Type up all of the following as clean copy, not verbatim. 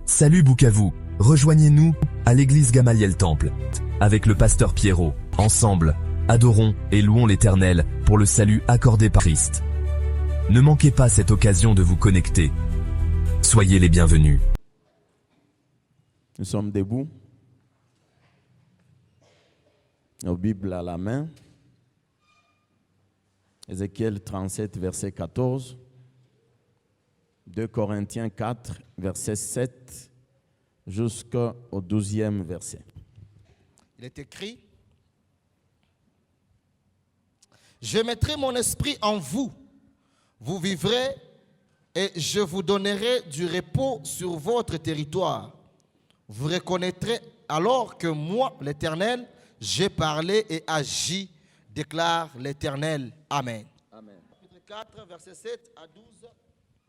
Salut Bukavu, rejoignez-nous à l'église Gamaliel Temple, avec le pasteur Pierrot. Ensemble, adorons et louons l'Éternel pour le salut accordé par Christ. Ne manquez pas cette occasion de vous connecter. Soyez les bienvenus. Nous sommes debout, nos Bibles à la main. Ézéchiel 37, verset 14. 2 Corinthiens 4, verset 7 jusqu'au 12e verset. Il est écrit: je mettrai mon esprit en vous, vous vivrez et je vous donnerai du repos sur votre territoire. Vous reconnaîtrez alors que moi, l'Éternel, j'ai parlé et agi, déclare l'Éternel. Amen. Amen. Chapitre 4, verset 7 à 12.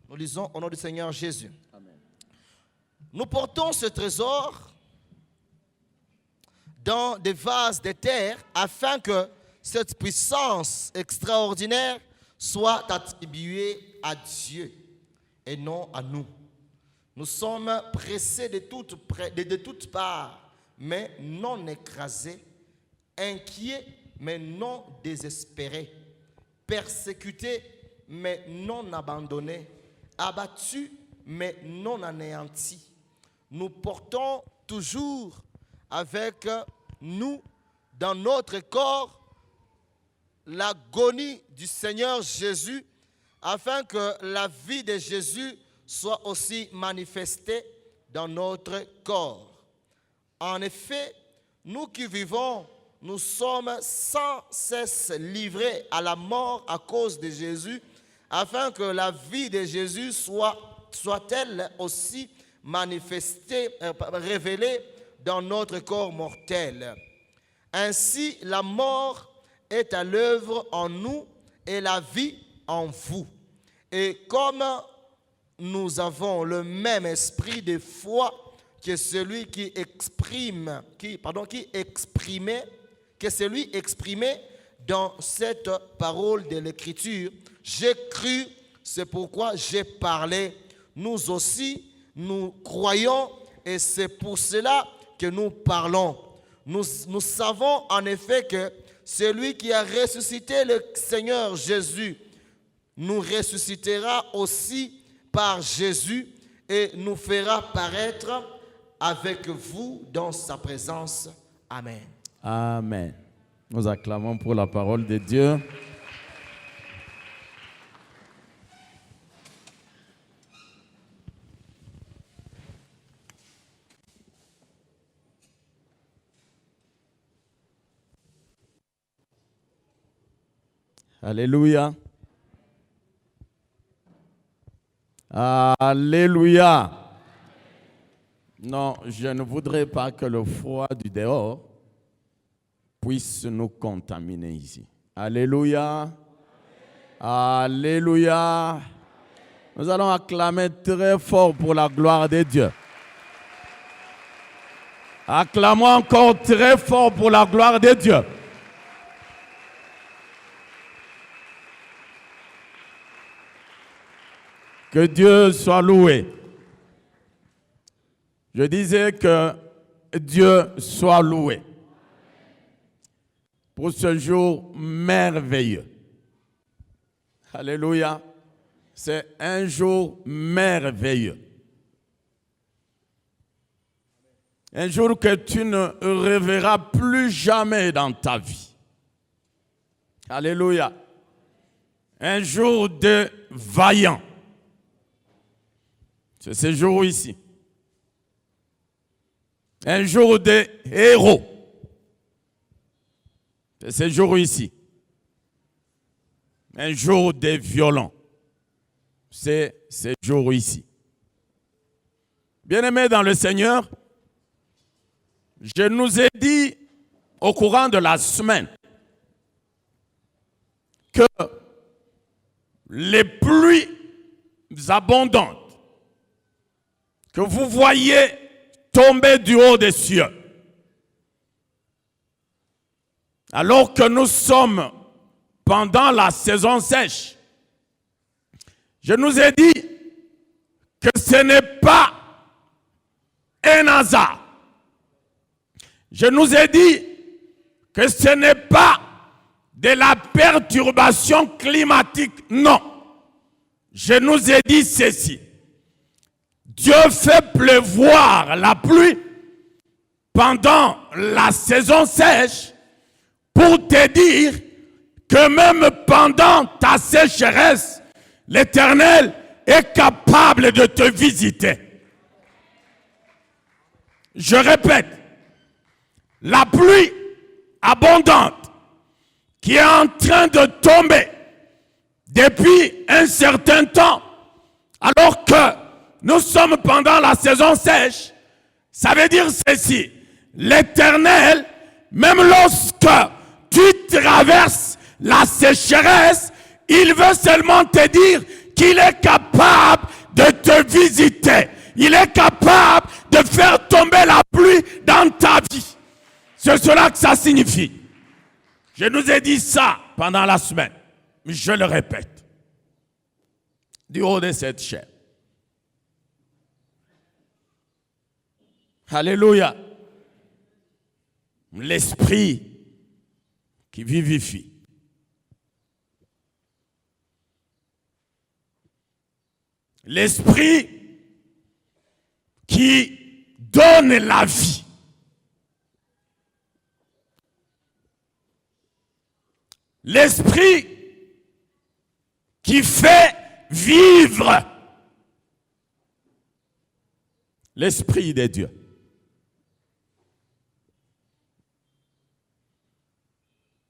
Nous lisons au nom du Seigneur Jésus. Amen. Nous portons ce trésor dans des vases de terre afin que cette puissance extraordinaire soit attribuée à Dieu et non à nous. Nous sommes pressés de toutes parts, mais non écrasés, inquiets, mais non désespérés, persécutés, mais non abandonnés, abattus, mais non anéantis. Nous portons toujours avec nous, dans notre corps, l'agonie du Seigneur Jésus, afin que la vie de Jésus soit aussi manifestée dans notre corps. En effet, nous qui vivons, nous sommes sans cesse livrés à la mort à cause de Jésus, afin que la vie de Jésus soit elle aussi manifestée, révélée dans notre corps mortel. Ainsi, la mort est à l'œuvre en nous et la vie en vous. Et comme nous avons le même esprit de foi que celui qui exprimait dans cette parole de l'Écriture, j'ai cru, c'est pourquoi j'ai parlé. Nous aussi, nous croyons et c'est pour cela que nous parlons. Nous savons en effet que celui qui a ressuscité le Seigneur Jésus nous ressuscitera aussi par Jésus et nous fera paraître avec vous dans sa présence. Amen. Amen. Nous acclamons pour la parole de Dieu. Alléluia. Alléluia. Non, je ne voudrais pas que le froid du dehors puisse nous contaminer ici. Alléluia. Alléluia. Nous allons acclamer très fort pour la gloire de Dieu. Acclamons encore très fort pour la gloire de Dieu. Que Dieu soit loué. Je disais que Dieu soit loué pour ce jour merveilleux. Alléluia. C'est un jour merveilleux. Un jour que tu ne reverras plus jamais dans ta vie. Alléluia. Un jour de vaillant. C'est ce jour ici. Un jour de héros. C'est ce jour ici. Un jour de violents. C'est ce jour ici. Bien-aimés dans le Seigneur, je nous ai dit au courant de la semaine que les pluies abondantes que vous voyez tomber du haut des cieux, alors que nous sommes pendant la saison sèche, je nous ai dit que ce n'est pas hasard. Je nous ai dit que ce n'est pas de la perturbation climatique, non. Je nous ai dit ceci. Dieu fait pleuvoir la pluie pendant la saison sèche pour te dire que même pendant ta sécheresse, l'Éternel est capable de te visiter. Je répète, la pluie abondante qui est en train de tomber depuis un certain temps, alors que nous sommes pendant la saison sèche, ça veut dire ceci. L'Éternel, même lorsque tu traverses la sécheresse, il veut seulement te dire qu'il est capable de te visiter. Il est capable de faire tomber la pluie dans ta vie. C'est cela que ça signifie. Je nous ai dit ça pendant la semaine, mais je le répète. Du haut de cette chair. Alléluia. L'esprit qui vivifie. L'esprit qui donne la vie. L'esprit qui fait vivre. L'esprit de Dieu.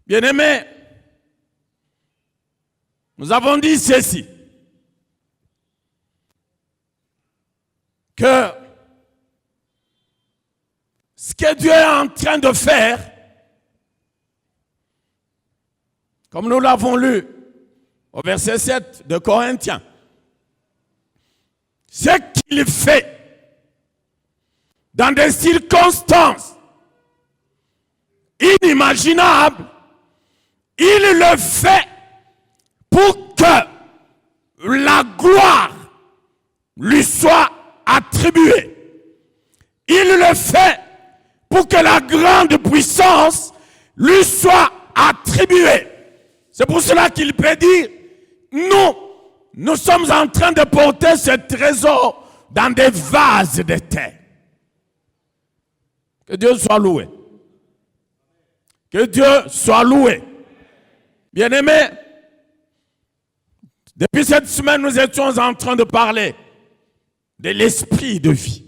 Bien-aimés, nous avons dit ceci, que ce que Dieu est en train de faire, comme nous l'avons lu au verset 7 de Corinthiens, ce qu'il fait dans des circonstances inimaginables, il le fait pour que la gloire lui soit attribuée. Il le fait pour que la grande puissance lui soit attribuée. C'est pour cela qu'il peut dire, nous sommes en train de porter ce trésor dans des vases de terre. Que Dieu soit loué. Que Dieu soit loué. Bien-aimés, depuis cette semaine, nous étions en train de parler de l'esprit de vie.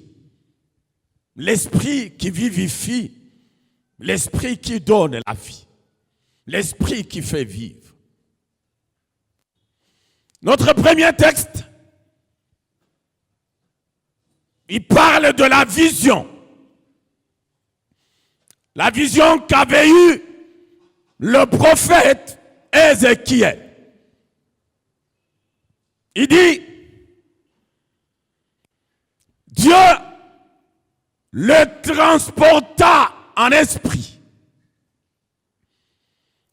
L'esprit qui vivifie, l'esprit qui donne la vie, l'esprit qui fait vivre. Notre premier texte, il parle de la vision. La vision qu'avait eue le prophète Ézéchiel. Il dit, Dieu le transporta en esprit.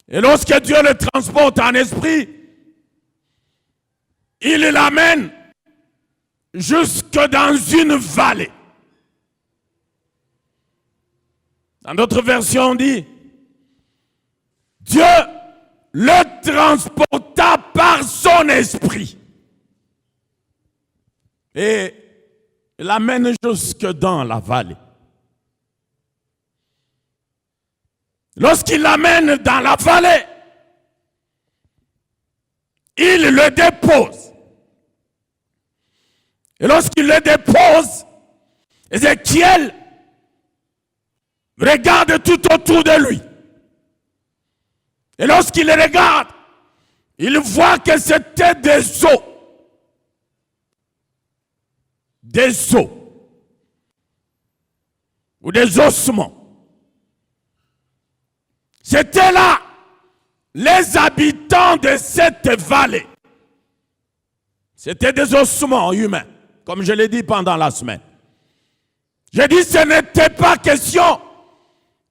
Et lorsque Dieu le transporte en esprit, il l'amène jusque dans une vallée. Dans d'autres versions, on dit, Dieu le transporta par son esprit. Et l'amène jusque dans la vallée. Lorsqu'il l'amène dans la vallée, il le dépose. Et lorsqu'il le dépose, Ézéchiel regarde tout autour de lui. Et lorsqu'il le regarde, il voit que c'était des os. Des os. Ou des ossements. C'était là les habitants de cette vallée. C'était des ossements humains, comme je l'ai dit pendant la semaine. Je dis ce n'était pas question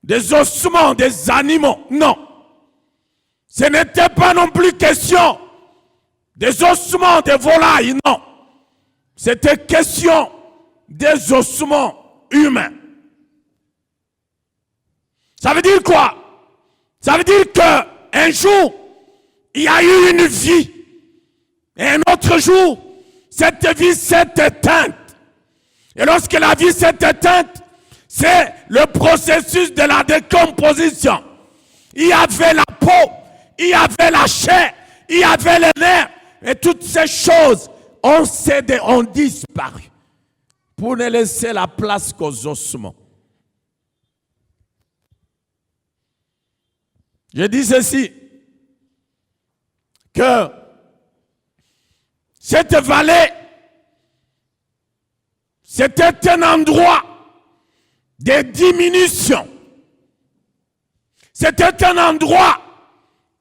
des ossements des animaux, non. Ce n'était pas non plus question des ossements des volailles, non. C'était question des ossements humain. Ça veut dire quoi? Ça veut dire qu'un jour, il y a eu une vie. Et un autre jour, cette vie s'est éteinte. Et lorsque la vie s'est éteinte, c'est le processus de la décomposition. Il y avait la peau, il y avait la chair, il y avait les nerfs. Et toutes ces choses ont disparu pour ne laisser la place qu'aux ossements. Je dis ceci, que cette vallée, c'était un endroit de diminution. C'était un endroit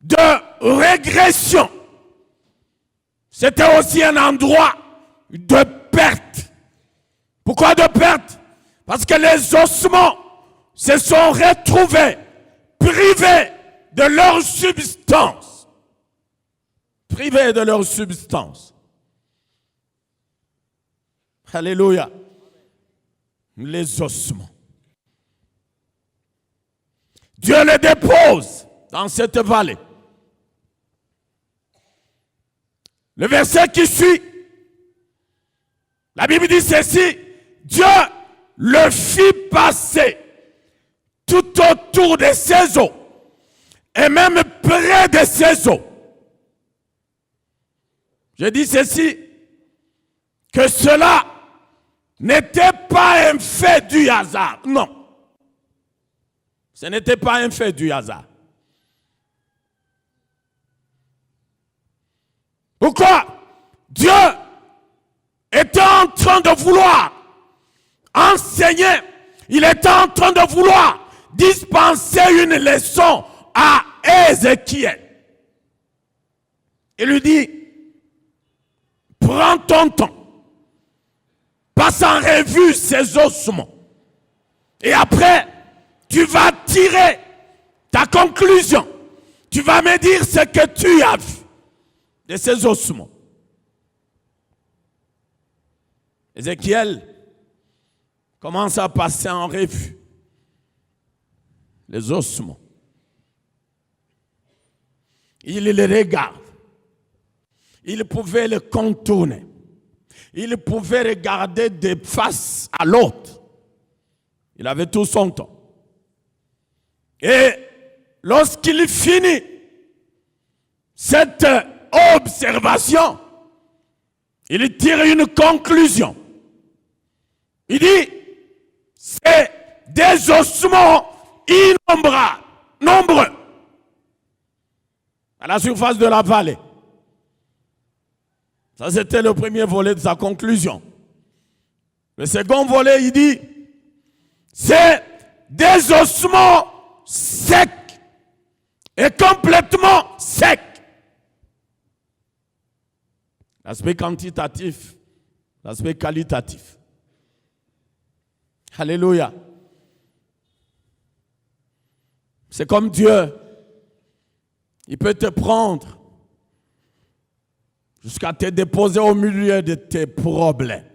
de régression. C'était aussi un endroit de perte. Pourquoi de perte? Parce que les ossements se sont retrouvés privés de leur substance. Privés de leur substance. Alléluia. Les ossements. Dieu les dépose dans cette vallée. Le verset qui suit, la Bible dit ceci, Dieu le fit passer tout autour de ses eaux et même près de ses eaux. Je dis ceci, que cela n'était pas un fait du hasard. Non. Ce n'était pas un fait du hasard. Pourquoi? Dieu était en train de vouloir enseigner. Il était en train de vouloir dispenser une leçon à Ézéchiel. Il lui dit, prends ton temps. Passe en revue ces ossements. Et après, tu vas tirer ta conclusion. Tu vas me dire ce que tu as vu de ces ossements. Ézéchiel commence à passer en revue les ossements. Il les regarde. Il pouvait les contourner. Il pouvait regarder de face à l'autre. Il avait tout son temps. Et lorsqu'il finit cette observation, il tire une conclusion. Il dit, c'est des ossements innombrables, nombreux, à la surface de la vallée. Ça, c'était le premier volet de sa conclusion. Le second volet, il dit, c'est des ossements secs et complètement secs. L'aspect quantitatif, l'aspect qualitatif. Alléluia. C'est comme Dieu. Il peut te prendre jusqu'à te déposer au milieu de tes problèmes.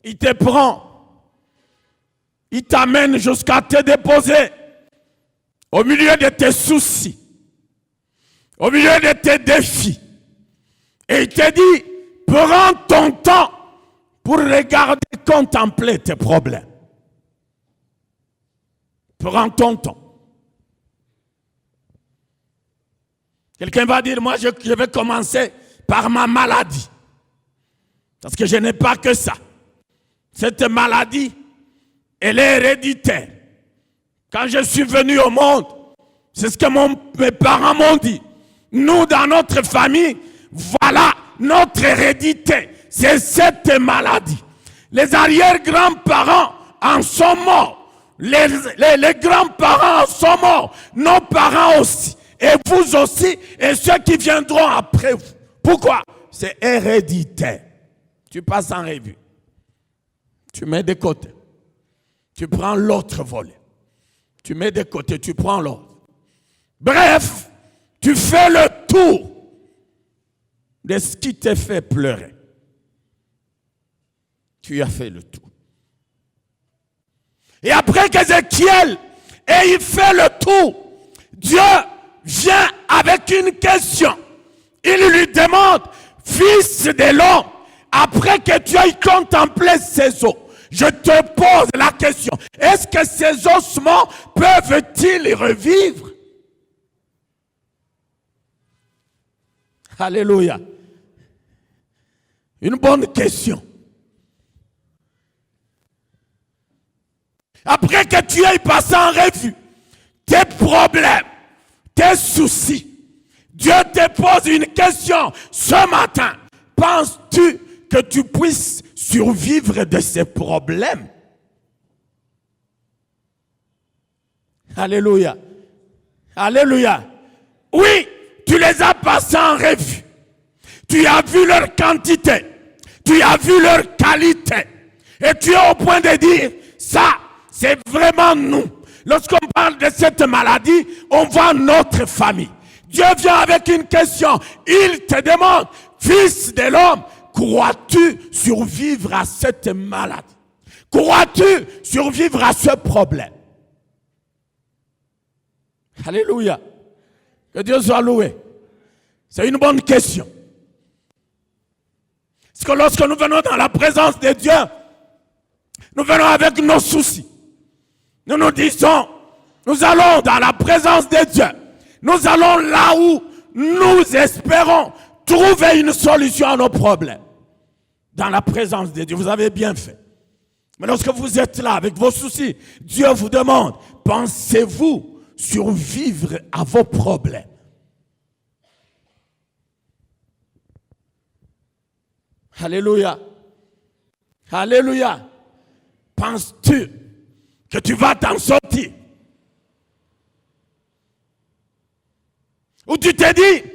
Il te prend. Il t'amène jusqu'à te déposer au milieu de tes soucis, au milieu de tes défis. Et il te dit, prends ton temps pour regarder, contempler tes problèmes. Prends ton temps. Quelqu'un va dire, moi je vais commencer par ma maladie. Parce que je n'ai pas que ça. Cette maladie, elle est héréditaire. Quand je suis venu au monde, c'est ce que mes parents m'ont dit. Nous, dans notre famille, voilà notre hérédité. C'est cette maladie. Les arrière-grands-parents en sont morts. Les grands-parents en sont morts. Nos parents aussi. Et vous aussi. Et ceux qui viendront après vous. Pourquoi? C'est héréditaire. Tu passes en revue. Tu mets de côté. Tu prends l'autre volet. Tu mets de côté, tu prends l'autre. Bref, tu fais le tour de ce qui te fait pleurer. Tu as fait le tour. Et après qu'Ézéchiel ait fait le tour, Dieu vient avec une question. Il lui demande, fils de l'homme, après que tu aies contemplé ces os, je te pose la question, est-ce que ces ossements peuvent-ils revivre? Alléluia. Une bonne question. Après que tu aies passé en revue tes problèmes, tes soucis, Dieu te pose une question ce matin. Penses-tu que tu puisses survivre de ces problèmes? Alléluia. Alléluia. Oui, tu les as passés en revue. Tu as vu leur quantité. Tu as vu leur qualité. Et tu es au point de dire, ça, c'est vraiment nous. Lorsqu'on parle de cette maladie, on voit notre famille. Dieu vient avec une question. Il te demande, fils de l'homme, crois-tu survivre à cette maladie? Crois-tu survivre à ce problème? Alléluia. Que Dieu soit loué. C'est une bonne question. Parce que lorsque nous venons dans la présence de Dieu, nous venons avec nos soucis. Nous nous disons, nous allons dans la présence de Dieu. Nous allons là où nous espérons trouver une solution à nos problèmes. Dans la présence de Dieu, vous avez bien fait. Mais lorsque vous êtes là avec vos soucis, Dieu vous demande, pensez-vous survivre à vos problèmes? Alléluia. Alléluia. Penses-tu que tu vas t'en sortir? Ou tu te dis,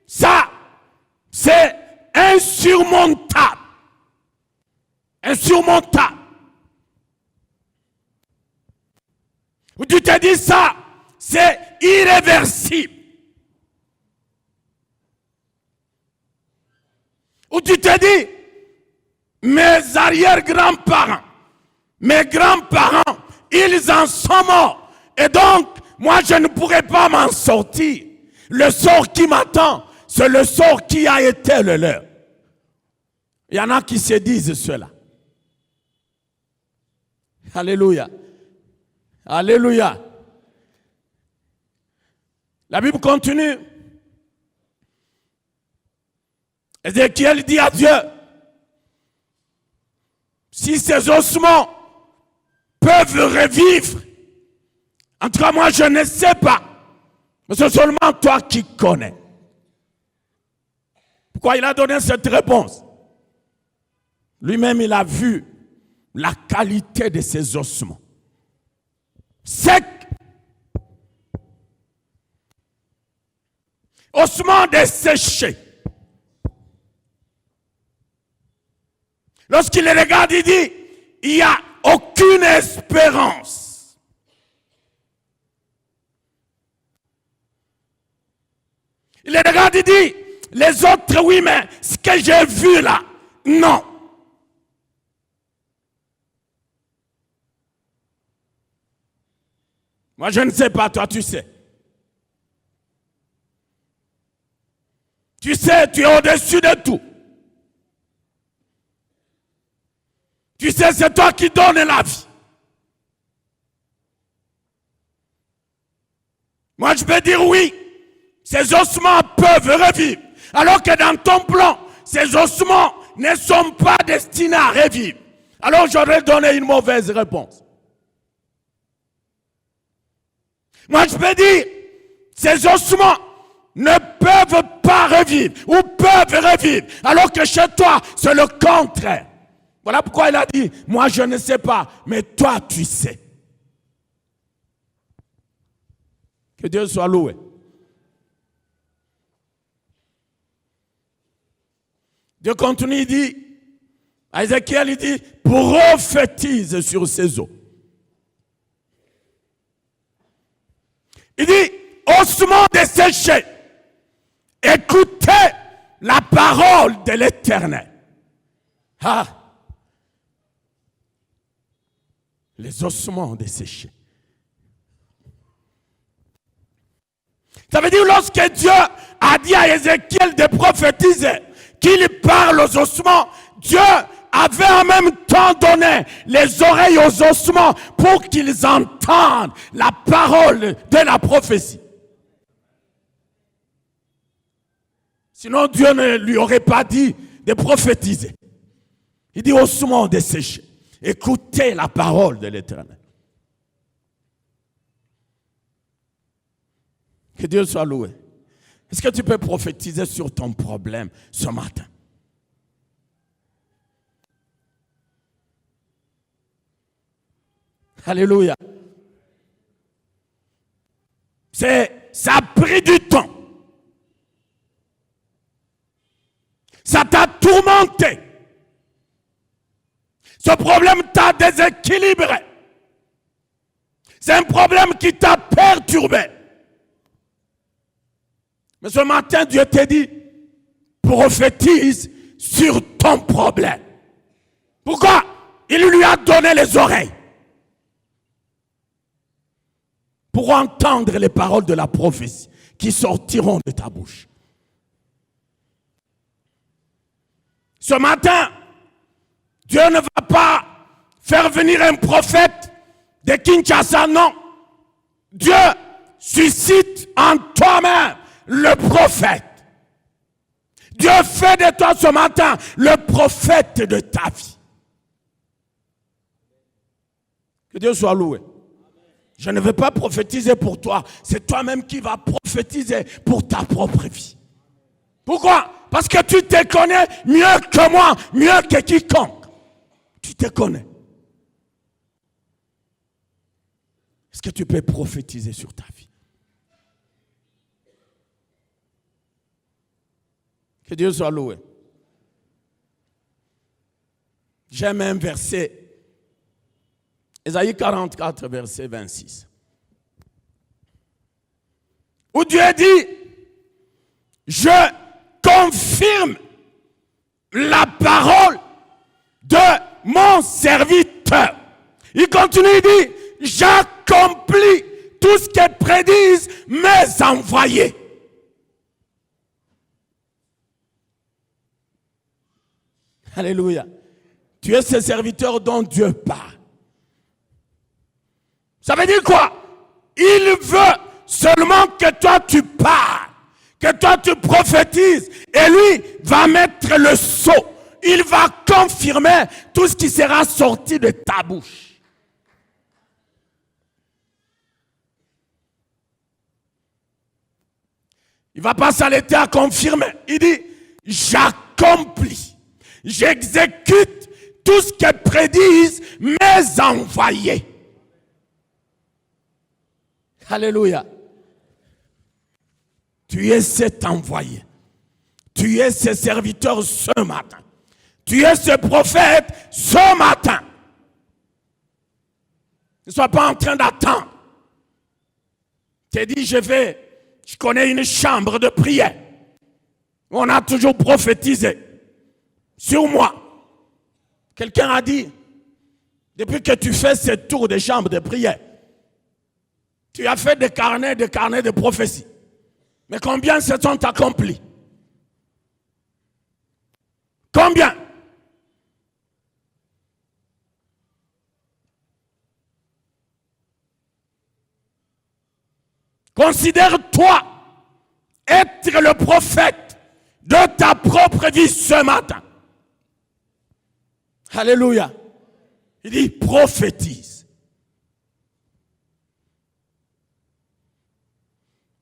ça, c'est insurmontable. Insurmontable. Ou tu te dis, ça, c'est irréversible. Ou tu te dis, mes arrière-grands-parents, mes grands-parents, ils en sont morts. Et donc, moi, je ne pourrais pas m'en sortir. Le sort qui m'attend, c'est le sort qui a été le leur. Il y en a qui se disent cela. Alléluia. Alléluia. La Bible continue. Ézéchiel dit à Dieu, si ces ossements peuvent revivre, en tout cas moi je ne sais pas, mais c'est seulement toi qui connais. Pourquoi il a donné cette réponse? Lui-même il a vu la qualité de ces ossements. Secs, ossements desséchés. Lorsqu'il les regarde, il dit, il n'y a aucune espérance. Il les regarde, il dit, les autres, oui, mais ce que j'ai vu là, non. Moi, je ne sais pas, toi, tu sais. Tu sais, tu es au-dessus de tout. Tu sais, c'est toi qui donnes la vie. Moi, je peux dire oui, ces ossements peuvent revivre. Alors que dans ton plan, ces ossements ne sont pas destinés à revivre. Alors, j'aurais donné une mauvaise réponse. Moi, je peux dire, ces ossements ne peuvent pas revivre ou peuvent revivre. Alors que chez toi, c'est le contraire. Voilà pourquoi il a dit, moi je ne sais pas, mais toi tu sais. Que Dieu soit loué. Dieu continue, il dit, à Ézéchiel, il dit, prophétise sur ces eaux. Il dit, ossements desséchés, écoutez la parole de l'Éternel. Ah! Les ossements ont desséché. Ça veut dire lorsque Dieu a dit à Ézéchiel de prophétiser, qu'il parle aux ossements, Dieu avait en même temps donné les oreilles aux ossements pour qu'ils entendent la parole de la prophétie. Sinon Dieu ne lui aurait pas dit de prophétiser. Il dit ossements desséchés, écoutez la parole de l'Éternel. Que Dieu soit loué. Est-ce que tu peux prophétiser sur ton problème ce matin? Alléluia. Ça a pris du temps. Ça t'a tourmenté. Ce problème t'a déséquilibré. C'est un problème qui t'a perturbé. Mais ce matin, Dieu t'a dit, prophétise sur ton problème. Pourquoi? Il lui a donné les oreilles pour entendre les paroles de la prophétie qui sortiront de ta bouche. Ce matin, Dieu ne va pas faire venir un prophète de Kinshasa, non. Dieu suscite en toi-même le prophète. Dieu fait de toi ce matin le prophète de ta vie. Que Dieu soit loué. Je ne vais pas prophétiser pour toi. C'est toi-même qui vas prophétiser pour ta propre vie. Pourquoi? Parce que tu te connais mieux que moi, mieux que quiconque. Tu te connais. Est-ce que tu peux prophétiser sur ta vie? Que Dieu soit loué. J'aime un verset. Ésaïe 44, verset 26. Où Dieu dit, je confirme la parole de mon serviteur. Il continue, il dit, j'accomplis tout ce que prédisent mes envoyés. Alléluia. Tu es ce serviteur dont Dieu parle. Ça veut dire quoi? Il veut seulement que toi tu parles, que toi tu prophétises, et lui va mettre le sceau. Il va confirmer tout ce qui sera sorti de ta bouche. Il ne va pas s'arrêter à confirmer. Il dit, j'accomplis, j'exécute tout ce que prédisent mes envoyés. Alléluia. Tu es cet envoyé. Tu es ce serviteur ce matin. Tu es ce prophète ce matin. Ne sois pas en train d'attendre. Tu dit, je connais une chambre de prière. On a toujours prophétisé sur moi. Quelqu'un a dit, depuis que tu fais ce tour de chambre de prière, tu as fait des carnets de prophétie. Mais combien se sont accomplis? Combien? Considère-toi être le prophète de ta propre vie ce matin. Alléluia. Il dit prophétise.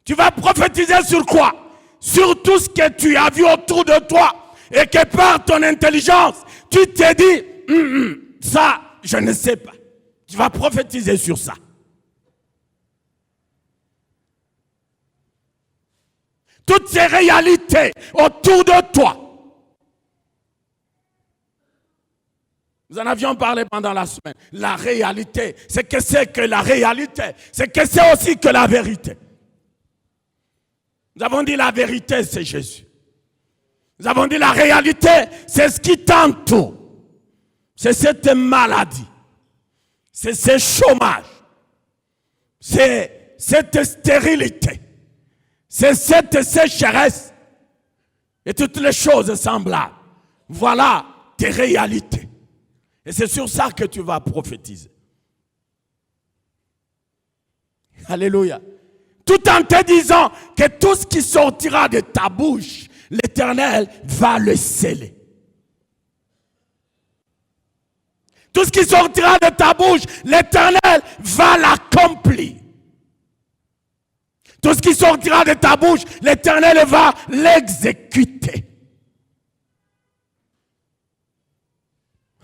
Tu vas prophétiser sur quoi? Sur tout ce que tu as vu autour de toi et que par ton intelligence, tu t'es dit, ça, je ne sais pas. Tu vas prophétiser sur ça. Toutes ces réalités autour de toi. Nous en avions parlé pendant la semaine. La réalité, c'est que la réalité. C'est que c'est aussi que la vérité. Nous avons dit la vérité, c'est Jésus. Nous avons dit la réalité, c'est ce qui t'entoure. C'est cette maladie. c'est ce chômage, c'est cette stérilité, c'est cette sécheresse et toutes les choses semblables. Voilà tes réalités. Et c'est sur ça que tu vas prophétiser. Alléluia. Tout en te disant que tout ce qui sortira de ta bouche, l'Éternel va le sceller. Tout ce qui sortira de ta bouche, l'Éternel va l'accomplir. Tout ce qui sortira de ta bouche, l'Éternel va l'exécuter.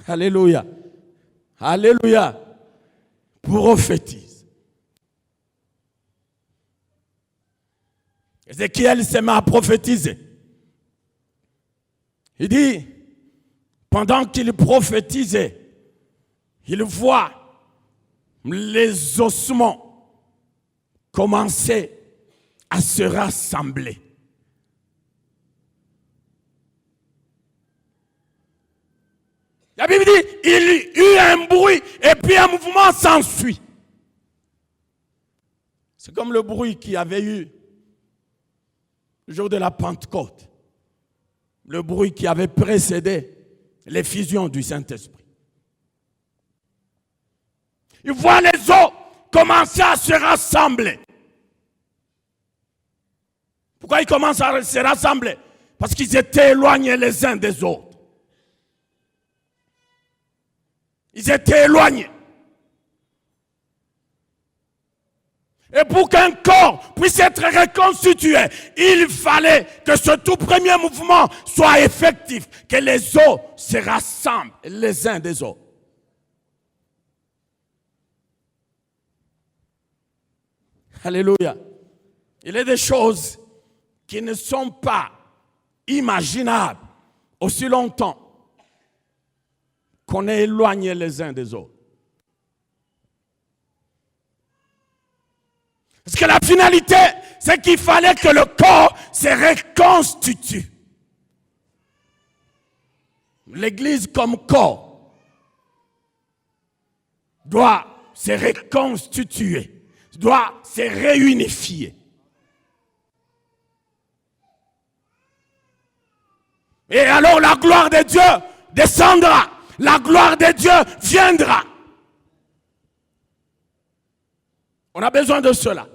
Alléluia. Alléluia. Prophétise. Ézéchiel se met à prophétiser. Il dit, pendant qu'il prophétisait, il voit les ossements commencer à se rassembler. La Bible dit, il y eut un bruit et puis un mouvement s'ensuit. C'est comme le bruit qu'il y avait eu le jour de la Pentecôte. Le bruit qui avait précédé l'effusion du Saint-Esprit. Il voit les eaux commencer à se rassembler. Pourquoi ils commencent à se rassembler? Parce qu'ils étaient éloignés les uns des autres. Ils étaient éloignés. Et pour qu'un corps puisse être reconstitué, il fallait que ce tout premier mouvement soit effectif, que les os se rassemblent les uns des autres. Alléluia. Il y a des choses qui ne sont pas imaginables aussi longtemps qu'on est éloigné les uns des autres. Parce que la finalité, c'est qu'il fallait que le corps se reconstitue. L'Église comme corps doit se reconstituer, doit se réunifier. Et alors la gloire de Dieu descendra, la gloire de Dieu viendra. On a besoin de cela.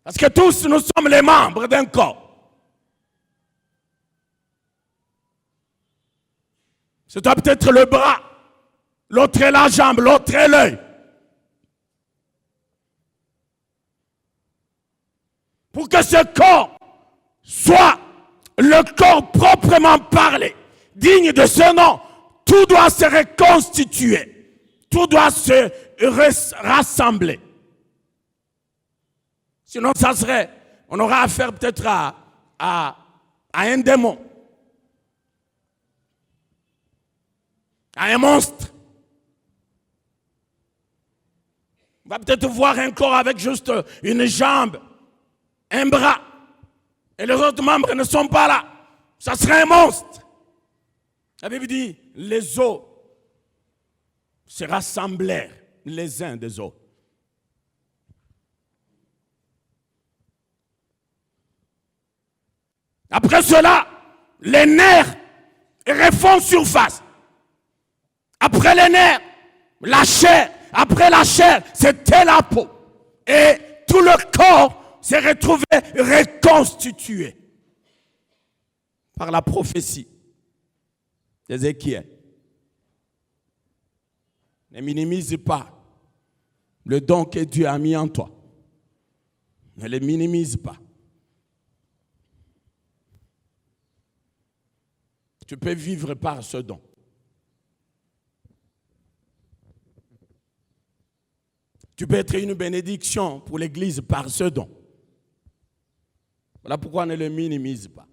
Parce que tous nous sommes les membres d'un corps. C'est toi peut-être le bras, l'autre est la jambe, l'autre est l'œil. Pour que ce corps soit le corps proprement parlé, digne de ce nom, tout doit se reconstituer, tout doit se rassembler. Sinon, ça serait, on aura affaire peut-être à un démon, à un monstre. On va peut-être voir un corps avec juste une jambe, un bras, et les autres membres ne sont pas là. Ça serait un monstre. La Bible dit, les os se rassemblèrent les uns des autres. Après cela, les nerfs refont surface. Après les nerfs, la chair. Après la chair, c'était la peau. Et tout le corps s'est retrouvé reconstitué par la prophétie d'Ézéchiel. Ne minimise pas le don que Dieu a mis en toi. Ne le minimise pas. Tu peux vivre par ce don. Tu peux être une bénédiction pour l'Église par ce don. Voilà pourquoi on ne le minimise pas.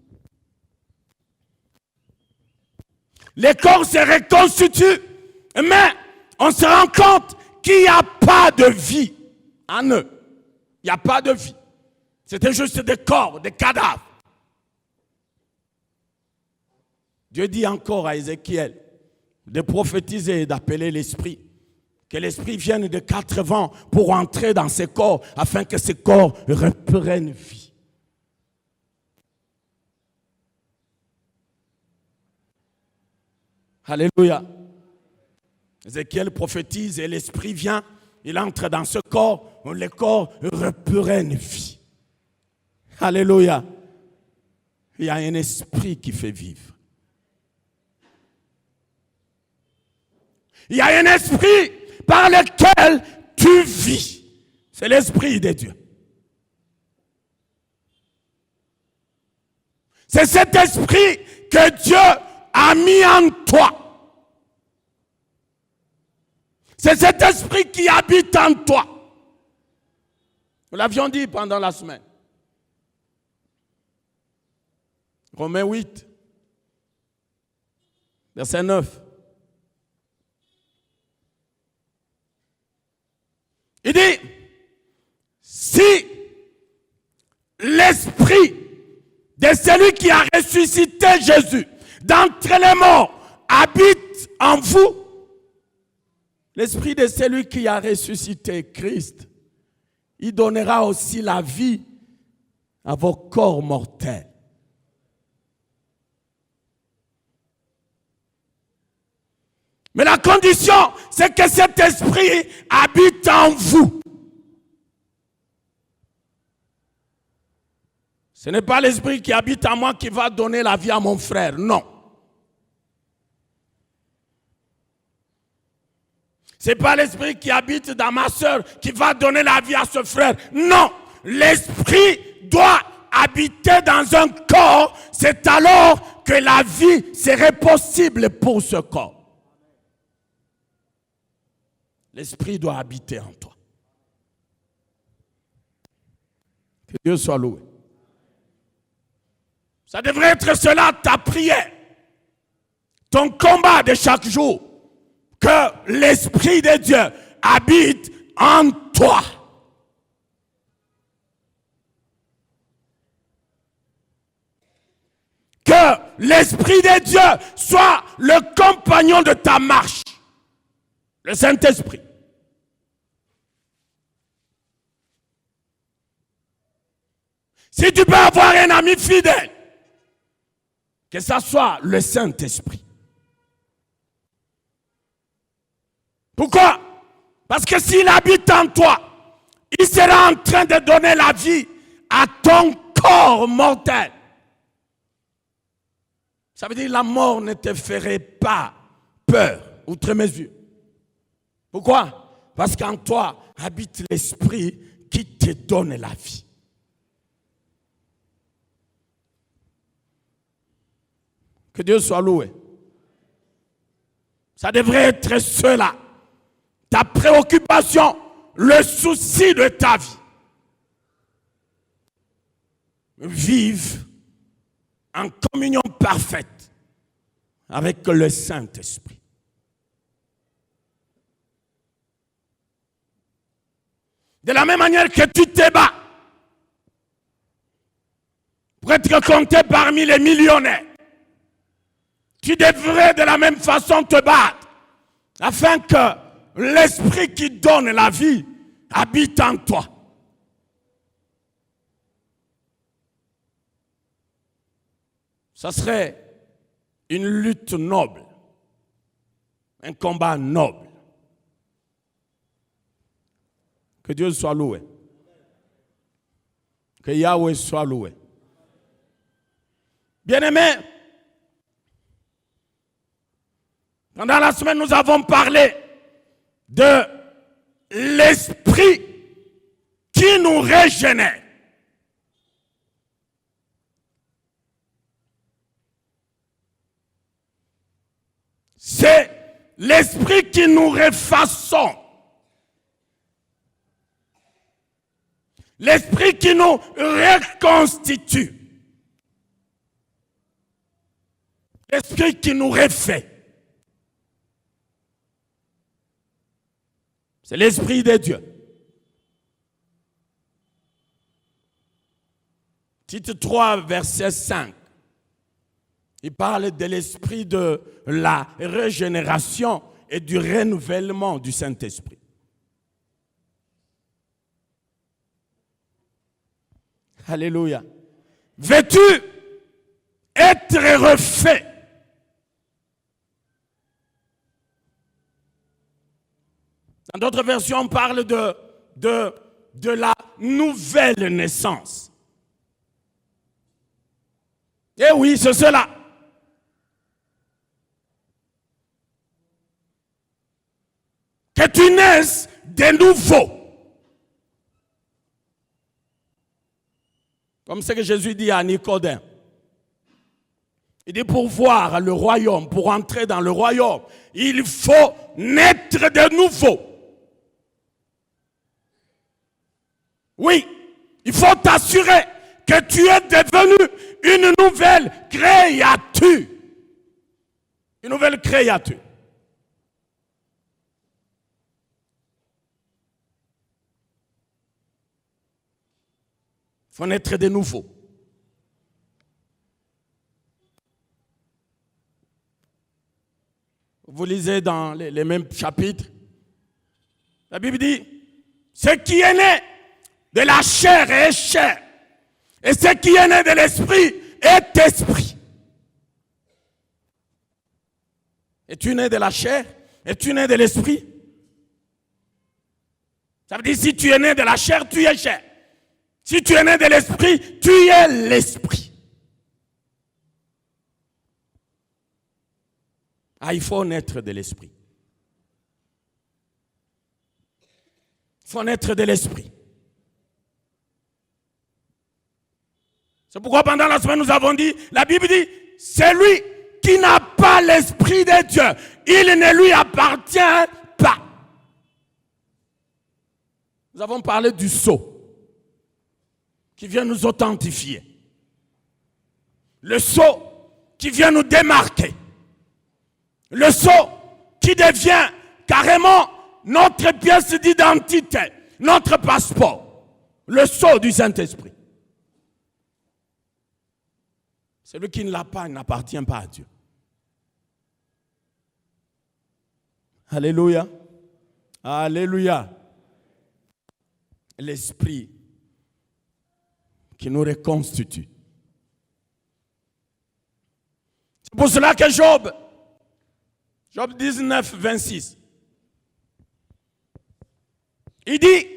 Les corps se reconstituent, mais on se rend compte qu'il n'y a pas de vie en eux. Il n'y a pas de vie. C'était juste des corps, des cadavres. Dieu dit encore à Ézéchiel, de prophétiser et d'appeler l'esprit. Que l'esprit vienne de 4 vents pour entrer dans ces corps afin que ces corps reprennent vie. Alléluia. Ézéchiel prophétise et l'esprit vient, il entre dans ce corps, le corps reprenne vie. Alléluia. Il y a un esprit qui fait vivre. Il y a un esprit par lequel tu vis. C'est l'esprit de Dieu. C'est cet esprit que Dieu a mis en toi. C'est cet esprit qui habite en toi. Nous l'avions dit pendant la semaine. Romains 8, verset 9. Il dit, si l'esprit de celui qui a ressuscité Jésus d'entre les morts habite en vous, l'esprit de celui qui a ressuscité Christ, il donnera aussi la vie à vos corps mortels. Mais la condition, c'est que cet esprit habite en vous. Ce n'est pas l'esprit qui habite en moi qui va donner la vie à mon frère, non. Ce n'est pas l'esprit qui habite dans ma soeur qui va donner la vie à ce frère, non. L'esprit doit habiter dans un corps, c'est alors que la vie serait possible pour ce corps. L'esprit doit habiter en toi. Que Dieu soit loué. Ça devrait être cela ta prière, ton combat de chaque jour. Que l'Esprit de Dieu habite en toi. Que l'Esprit de Dieu soit le compagnon de ta marche. Le Saint-Esprit. Si tu peux avoir un ami fidèle, que ça soit le Saint-Esprit. Pourquoi? Parce que s'il habite en toi, il sera en train de donner la vie à ton corps mortel. Ça veut dire que la mort ne te ferait pas peur, outre mesure. Pourquoi? Parce qu'en toi habite l'esprit qui te donne la vie. Que Dieu soit loué. Ça devrait être cela. Ta préoccupation, le souci de ta vie. Vive en communion parfaite avec le Saint-Esprit. De la même manière que tu te bats pour être compté parmi les millionnaires, tu devrais de la même façon te battre afin que l'esprit qui donne la vie habite en toi. Ça serait une lutte noble, un combat noble. Que Dieu soit loué. Que Yahweh soit loué. Bien-aimés, pendant la semaine, nous avons parlé de l'esprit qui nous régénère. C'est l'esprit qui nous refaçonne. L'esprit qui nous reconstitue. L'esprit qui nous refait. C'est l'Esprit de Dieu. Tite 3, verset 5. Il parle de l'esprit de la régénération et du renouvellement du Saint-Esprit. Alléluia. Vêtu, être refait. Dans d'autres versions, on parle de la nouvelle naissance. Eh oui, c'est cela. Que tu naisses de nouveau. Comme ce que Jésus dit à Nicodème. Il dit pour voir le royaume, pour entrer dans le royaume, il faut naître de nouveau. Oui, il faut t'assurer que tu es devenu une nouvelle créature. Une nouvelle créature. Il faut naître de nouveau. Vous lisez dans les mêmes chapitres. La Bible dit, ce qui est né de la chair est chair. Et ce qui est né de l'esprit est esprit. Es-tu né de la chair? Es-tu né de l'esprit? Ça veut dire, si tu es né de la chair, tu es chair. Si tu es né de l'esprit, tu es l'esprit. Ah, il faut naître de l'esprit. Il faut naître de l'esprit. C'est pourquoi pendant la semaine nous avons dit, la Bible dit, celui qui n'a pas l'esprit de Dieu, il ne lui appartient pas. Nous avons parlé du sceau qui vient nous authentifier. Le sceau qui vient nous démarquer. Le sceau qui devient carrément notre pièce d'identité, notre passeport. Le sceau du Saint-Esprit. Celui qui ne l'a pas n'appartient pas à Dieu. Alléluia. Alléluia. L'Esprit qui nous reconstitue. C'est pour cela que Job 19, 26, il dit,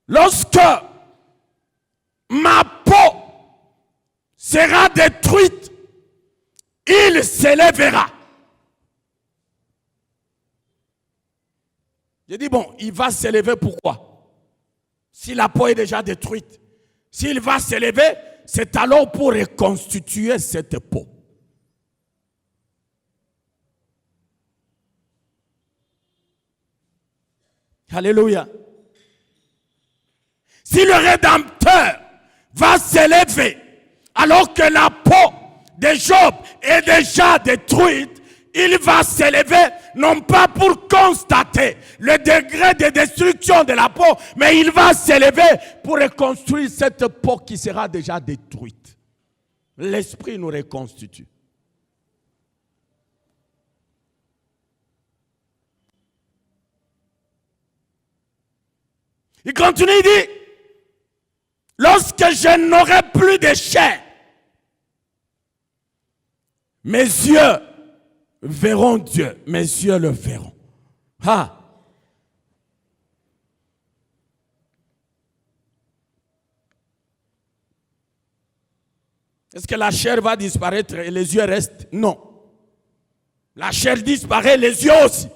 lorsque ma peau sera détruite, il s'élèvera. J'ai dit, bon, il va s'élever pourquoi? Si la peau est déjà détruite, s'il va s'élever, c'est alors pour reconstituer cette peau. Alléluia. Si le Rédempteur va s'élever, alors que la peau de Job est déjà détruite, il va s'élever non pas pour constater le degré de destruction de la peau, mais il va s'élever pour reconstruire cette peau qui sera déjà détruite. L'Esprit nous reconstitue. Il continue, il dit, lorsque je n'aurai plus de chair, mes yeux verront Dieu, mes yeux le verront. Ah. Est-ce que la chair va disparaître et les yeux restent? Non. La chair disparaît, les yeux aussi.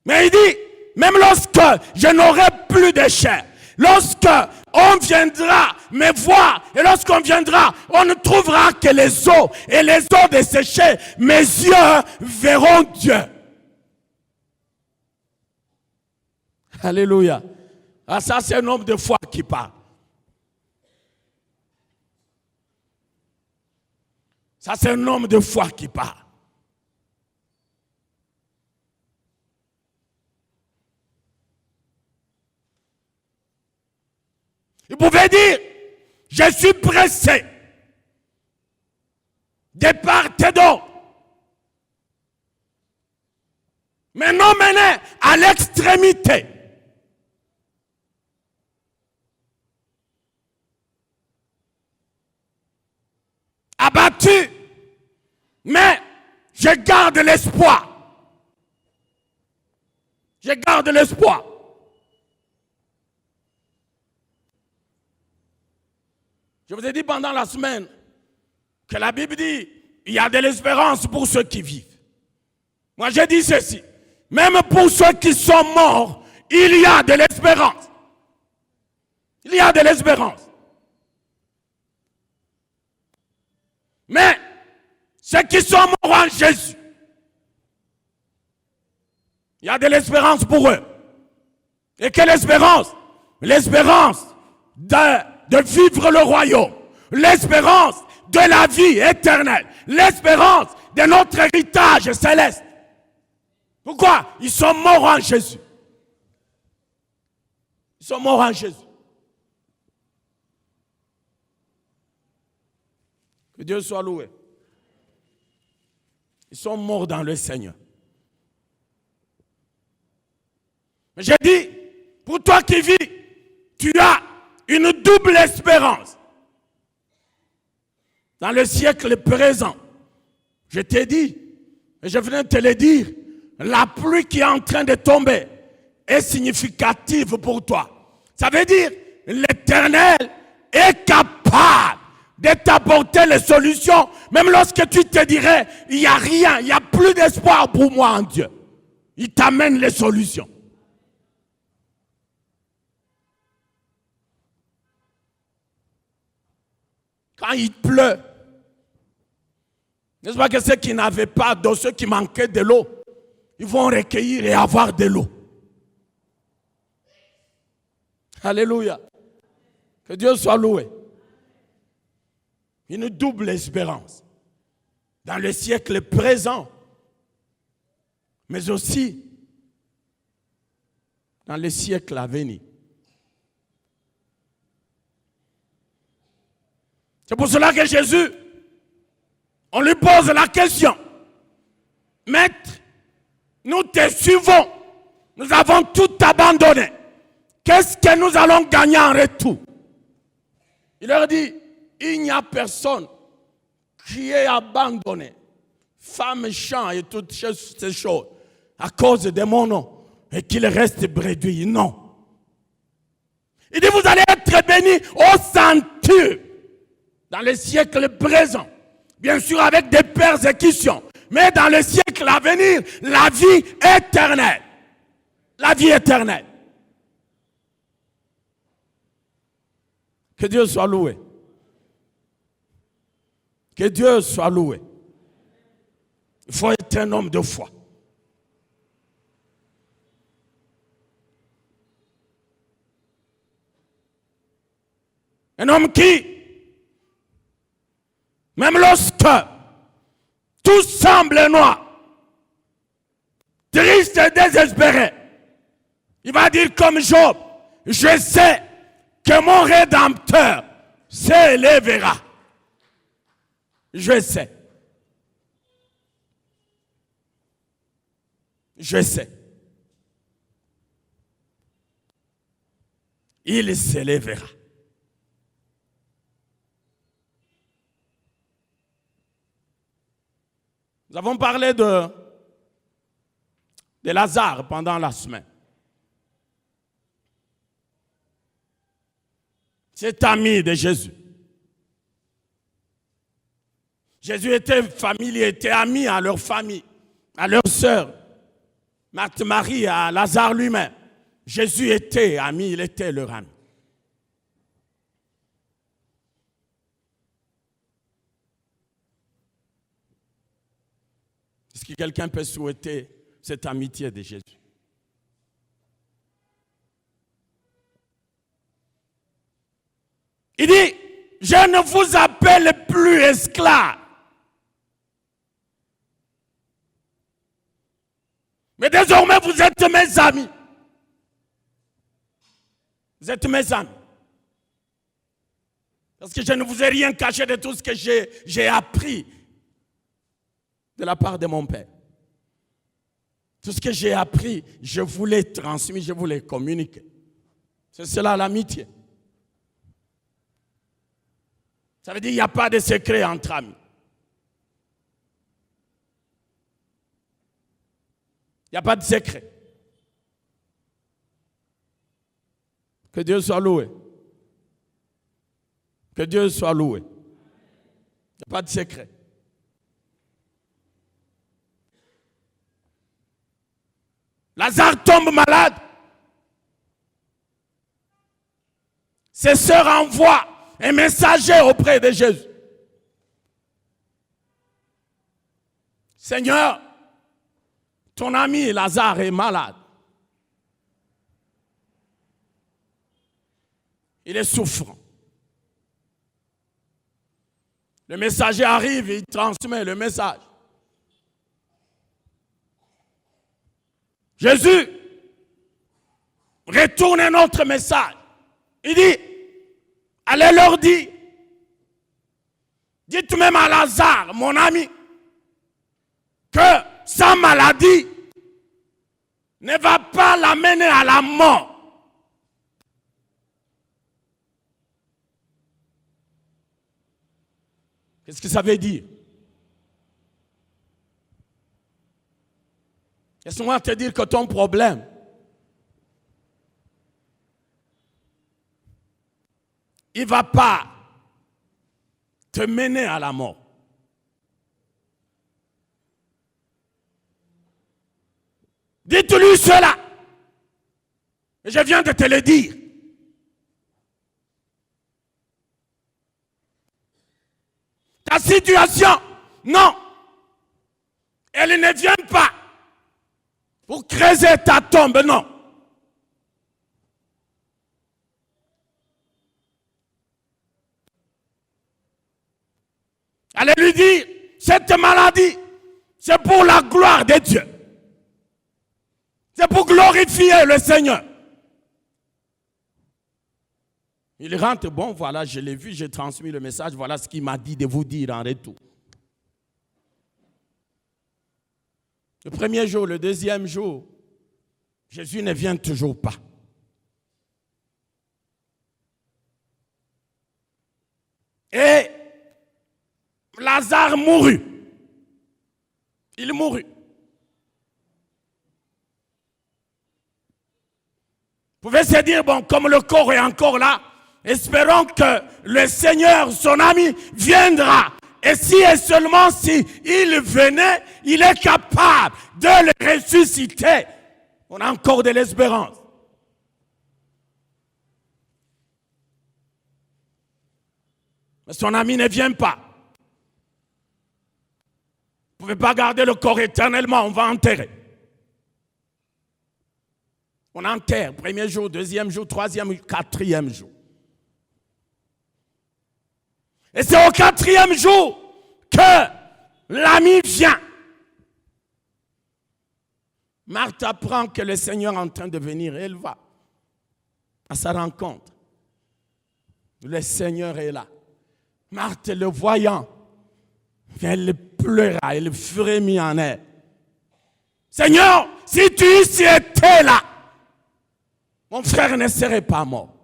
Mais il dit, même lorsque je n'aurai plus de chair, lorsque on viendra me voir, et lorsqu'on viendra, on ne trouvera que les os, et les os desséchés, mes yeux verront Dieu. Alléluia. Ah, ça c'est un homme de foi qui parle. Ça c'est un homme de foi qui parle. Il pouvait dire, Je suis pressé de part et d'autre. Mais non mené à l'extrémité. Abattu. Mais je garde l'espoir. Je garde l'espoir. Je vous ai dit pendant la semaine que la Bible dit il y a de l'espérance pour ceux qui vivent. Moi, j'ai dit ceci. Même pour ceux qui sont morts, il y a de l'espérance. Il y a de l'espérance. Mais ceux qui sont morts en Jésus, il y a de l'espérance pour eux. Et quelle espérance? L'espérance de vivre le royaume. L'espérance de la vie éternelle. L'espérance de notre héritage céleste. Pourquoi? Ils sont morts en Jésus. Ils sont morts en Jésus. Que Dieu soit loué. Ils sont morts dans le Seigneur. Mais j'ai dit, pour toi qui vis, tu as une double espérance. Dans le siècle présent, je t'ai dit, et je venais de te le dire, la pluie qui est en train de tomber est significative pour toi. Ça veut dire, l'Éternel est capable de t'apporter les solutions, même lorsque tu te dirais, il n'y a rien, il n'y a plus d'espoir pour moi en Dieu. Il t'amène les solutions. Quand il pleut, n'est-ce pas que ceux qui n'avaient pas d'eau, ceux qui manquaient de l'eau, ils vont recueillir et avoir de l'eau. Alléluia. Que Dieu soit loué. Une double espérance. Dans le siècle présent, mais aussi dans le siècle à venir. C'est pour cela que Jésus, on lui pose la question. Maître, nous te suivons. Nous avons tout abandonné. Qu'est-ce que nous allons gagner en retour? Il leur dit, il n'y a personne qui ait abandonné femme, champ et toutes ces choses à cause de mon nom et qu'il reste bredouille. Non. Il dit, vous allez être bénis au centuple dans le siècle présent. Bien sûr avec des persécutions. Mais dans le siècle à venir, la vie éternelle. La vie éternelle. Que Dieu soit loué. Que Dieu soit loué. Il faut être un homme de foi. Un homme qui, même lorsque tout semble noir, triste et désespéré, il va dire comme Job, je sais que mon Rédempteur s'élèvera. Je sais. Je sais. Il s'élèvera. Nous avons parlé de Lazare pendant la semaine. Cet ami de Jésus. Jésus était familier, était ami à leur famille, à leur sœur, Marthe Marie, à Lazare lui-même. Jésus était ami, il était leur ami. Est-ce que quelqu'un peut souhaiter cette amitié de Jésus? Il dit, je ne vous appelle plus esclaves. Mais désormais, vous êtes mes amis. Vous êtes mes amis. Parce que je ne vous ai rien caché de tout ce que j'ai appris de la part de mon Père. Tout ce que j'ai appris, je vous l'ai transmis, je vous l'ai communiqué. C'est cela l'amitié. Ça veut dire qu'il n'y a pas de secret entre amis. Il n'y a pas de secret. Que Dieu soit loué. Que Dieu soit loué. Il n'y a pas de secret. Lazare tombe malade. Ses sœurs envoient un messager auprès de Jésus. Seigneur, ton ami Lazare est malade. Il est souffrant. Le messager arrive et il transmet le message. Jésus retourne un autre message. Il dit, allez leur dire, dites même à Lazare, mon ami, que sa maladie ne va pas l'amener à la mort. Qu'est-ce que ça veut dire? Laisse-moi te dire que ton problème, il ne va pas te mener à la mort. Dites-lui cela. Et je viens de te le dire. Ta situation, non, elle ne vient pas pour creuser ta tombe, non. Allez lui dire, cette maladie, c'est pour la gloire de Dieu. C'est pour glorifier le Seigneur. Il rentre, bon, voilà, je l'ai vu, j'ai transmis le message, voilà ce qu'il m'a dit de vous dire en retour. Le premier jour, le deuxième jour, Jésus ne vient toujours pas. Et Lazare mourut. Il mourut. Vous pouvez se dire, bon, comme le corps est encore là, espérons que le Seigneur, son ami, viendra. Et si et seulement si il venait, il est capable de le ressusciter. On a encore de l'espérance. Mais son ami ne vient pas. Vous ne pouvez pas garder le corps éternellement, on va enterrer. On enterre, premier jour, deuxième jour, troisième, quatrième jour. Et c'est au quatrième jour que l'ami vient. Marthe apprend que le Seigneur est en train de venir et elle va à sa rencontre. Le Seigneur est là. Marthe, le voyant, elle pleura, elle frémit en elle. Seigneur, si tu y étais là, mon frère ne serait pas mort.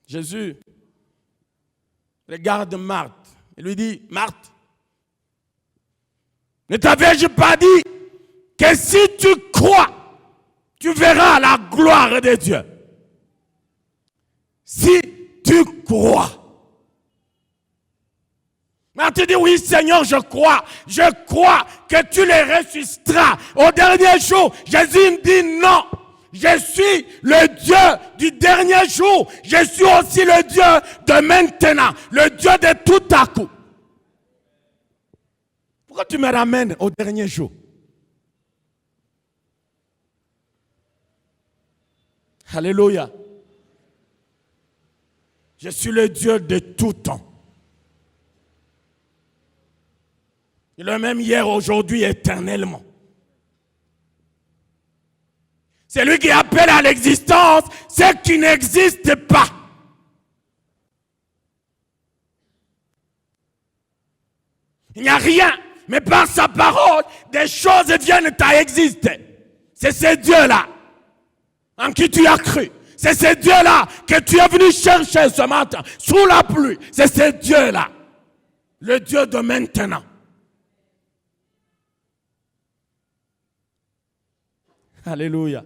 Jésus regarde Marthe et lui dit, Marthe, ne t'avais-je pas dit que si tu crois, tu verras la gloire de Dieu? Si tu crois. Marthe dit, oui Seigneur, je crois que tu les ressusciteras. Au dernier jour, Jésus dit non. Je suis le Dieu du dernier jour. Je suis aussi le Dieu de maintenant. Le Dieu de tout à coup. Pourquoi tu me ramènes au dernier jour? Alléluia. Je suis le Dieu de tout temps. Il est même hier, aujourd'hui, éternellement. C'est lui qui appelle à l'existence ce qui n'existe pas. Il n'y a rien, mais par sa parole, des choses viennent à exister. C'est ce Dieu-là en qui tu as cru. C'est ce Dieu-là que tu es venu chercher ce matin, sous la pluie. C'est ce Dieu-là, le Dieu de maintenant. Alléluia.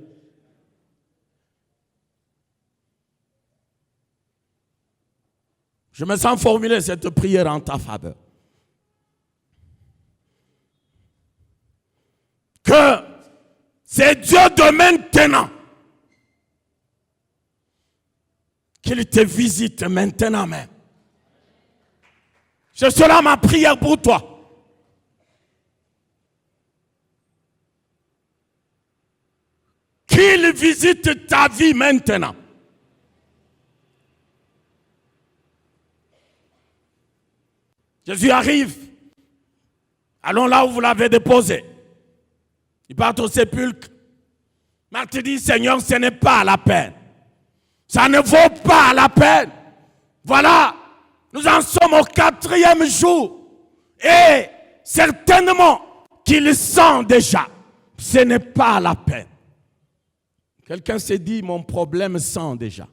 Je me sens formuler cette prière en ta faveur. Que c'est Dieu de maintenant. Qu'il te visite maintenant même. C'est cela ma prière pour toi. Qu'il visite ta vie maintenant. Jésus arrive. Allons là où vous l'avez déposé. Il part au sépulcre. Marthe dit, Seigneur, ce n'est pas la peine. Ça ne vaut pas la peine. Voilà, nous en sommes au 4e jour. Et certainement qu'il sent déjà. Ce n'est pas la peine. Quelqu'un s'est dit, mon problème sent déjà.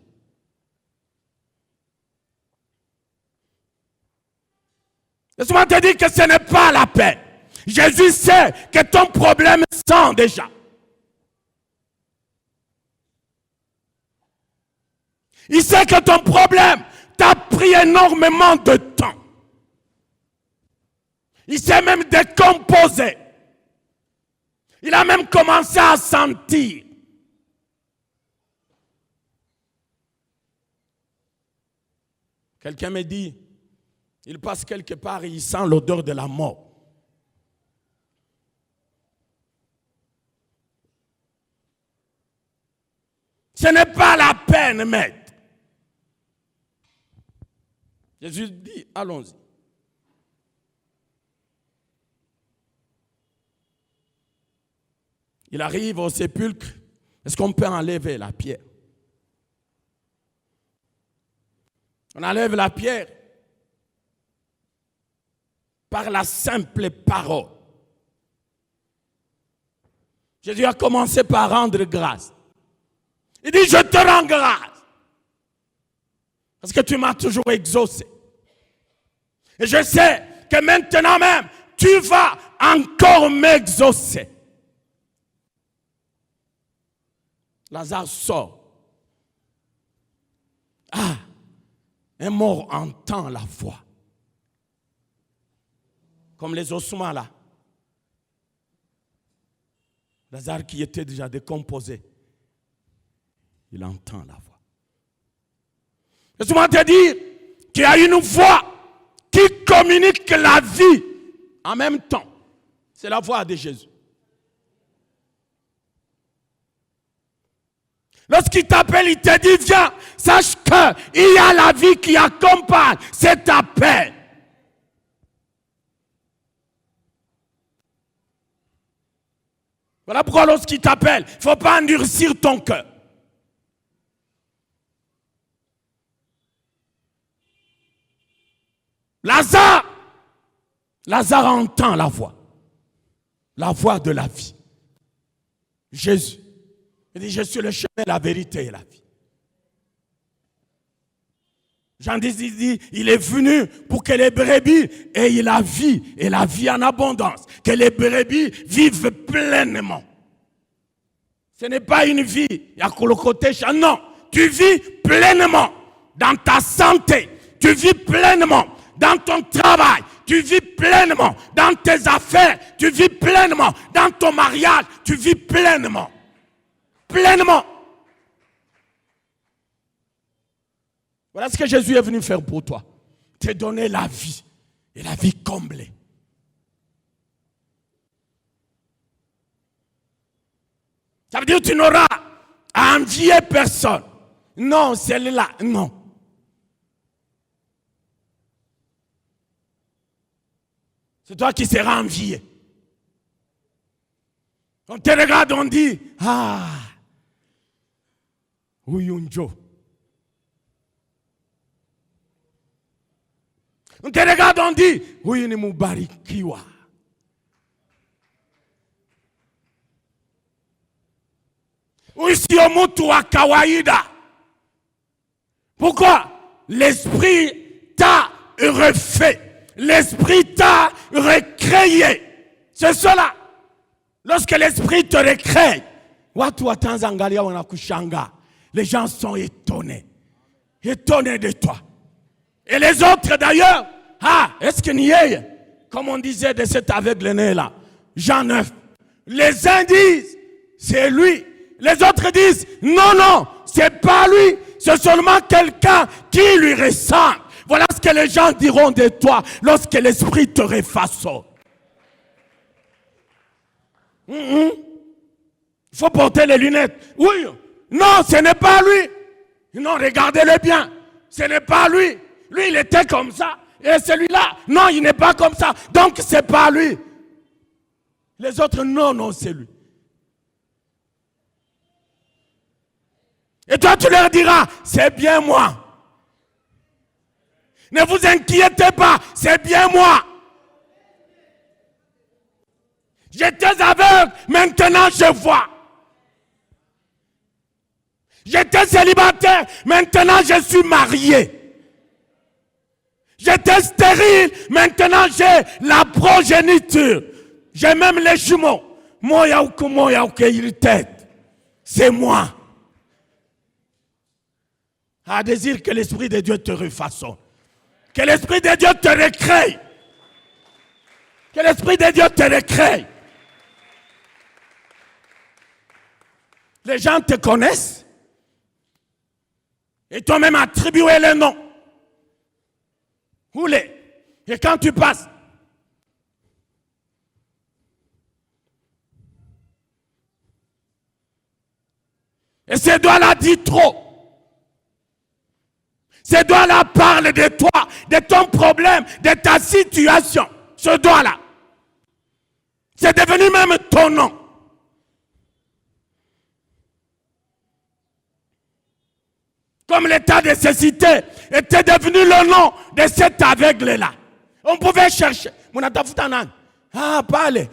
Laisse-moi te dire que ce n'est pas la peine. Jésus sait que ton problème sent déjà. Il sait que ton problème t'a pris énormément de temps. Il s'est même décomposé. Il a même commencé à sentir. Quelqu'un me dit, il passe quelque part et il sent l'odeur de la mort. Ce n'est pas la peine, maître. Jésus dit, allons-y. Il arrive au sépulcre. Est-ce qu'on peut enlever la pierre? On enlève la pierre par la simple parole. Jésus a commencé par rendre grâce. Il dit, je te rends grâce. Parce que tu m'as toujours exaucé. Et je sais que maintenant même, tu vas encore m'exaucer. Lazare sort. Ah, un mort entend la voix. Comme les ossements là. Lazare qui était déjà décomposé. Il entend la voix. Laisse-moi te dire qu'il y a une voix qui communique la vie en même temps. C'est la voix de Jésus. Lorsqu'il t'appelle, il te dit, viens, sache qu'il y a la vie qui accompagne cet appel. Voilà pourquoi lorsqu'il t'appelle, il ne faut pas endurcir ton cœur. Lazare entend la voix de la vie. Jésus, il dit, je suis le chemin, la vérité et la vie. Jean dit, il est venu pour que les brebis aient la vie et la vie en abondance. Que les brebis vivent pleinement. Ce n'est pas une vie, il y a que le côté non. Tu vis pleinement dans ta santé. Tu vis pleinement dans ton travail. Tu vis pleinement dans tes affaires. Tu vis pleinement dans ton mariage. Tu vis pleinement. Pleinement. Voilà ce que Jésus est venu faire pour toi. Te donner la vie. Et la vie comblée. Ça veut dire que tu n'auras à envier personne. Non, celle-là, non. C'est toi qui seras envié. On te regarde, on dit, ah, Uyunjo. On te regarde, on dit, huyu ni mubarikiwa. Huyu sio mtu wa kawaida. Pourquoi? L'esprit t'a refait. L'esprit t'a recréé. C'est cela. Lorsque l'esprit te recrée, watu wataanza angalia wanakushanga. Les gens sont étonnés. Étonnés de toi. Et les autres d'ailleurs, est-ce que ni yeye? Comme on disait de cet aveugle-né là, Jean 9. Les uns disent, c'est lui. Les autres disent, non, c'est pas lui. C'est seulement quelqu'un qui lui ressemble. Voilà ce que les gens diront de toi lorsque l'esprit te refaçonne. Il faut porter les lunettes. Oui, non, ce n'est pas lui. Non, regardez-le bien. Ce n'est pas lui. Lui, il était comme ça. Et celui-là, non, il n'est pas comme ça. Donc, ce n'est pas lui. Les autres, non, c'est lui. Et toi, tu leur diras, c'est bien moi. Ne vous inquiétez pas, c'est bien moi. J'étais aveugle, maintenant je vois. J'étais célibataire, maintenant je suis marié. J'étais stérile, maintenant j'ai la progéniture. J'ai même les jumeaux. Il tête. C'est moi. À désir que l'Esprit de Dieu te refaçonne. Que l'Esprit de Dieu te recrée. Que l'Esprit de Dieu te recrée. Les gens te connaissent. Et toi-même attribuer le nom. Et quand tu passes, et ce doigt-là dit trop. Ce doigt-là parle de toi, de ton problème, de ta situation. Ce doigt-là. C'est devenu même ton nom. Comme l'état de cécité était devenu le nom de cet aveugle-là. On pouvait chercher. Parle.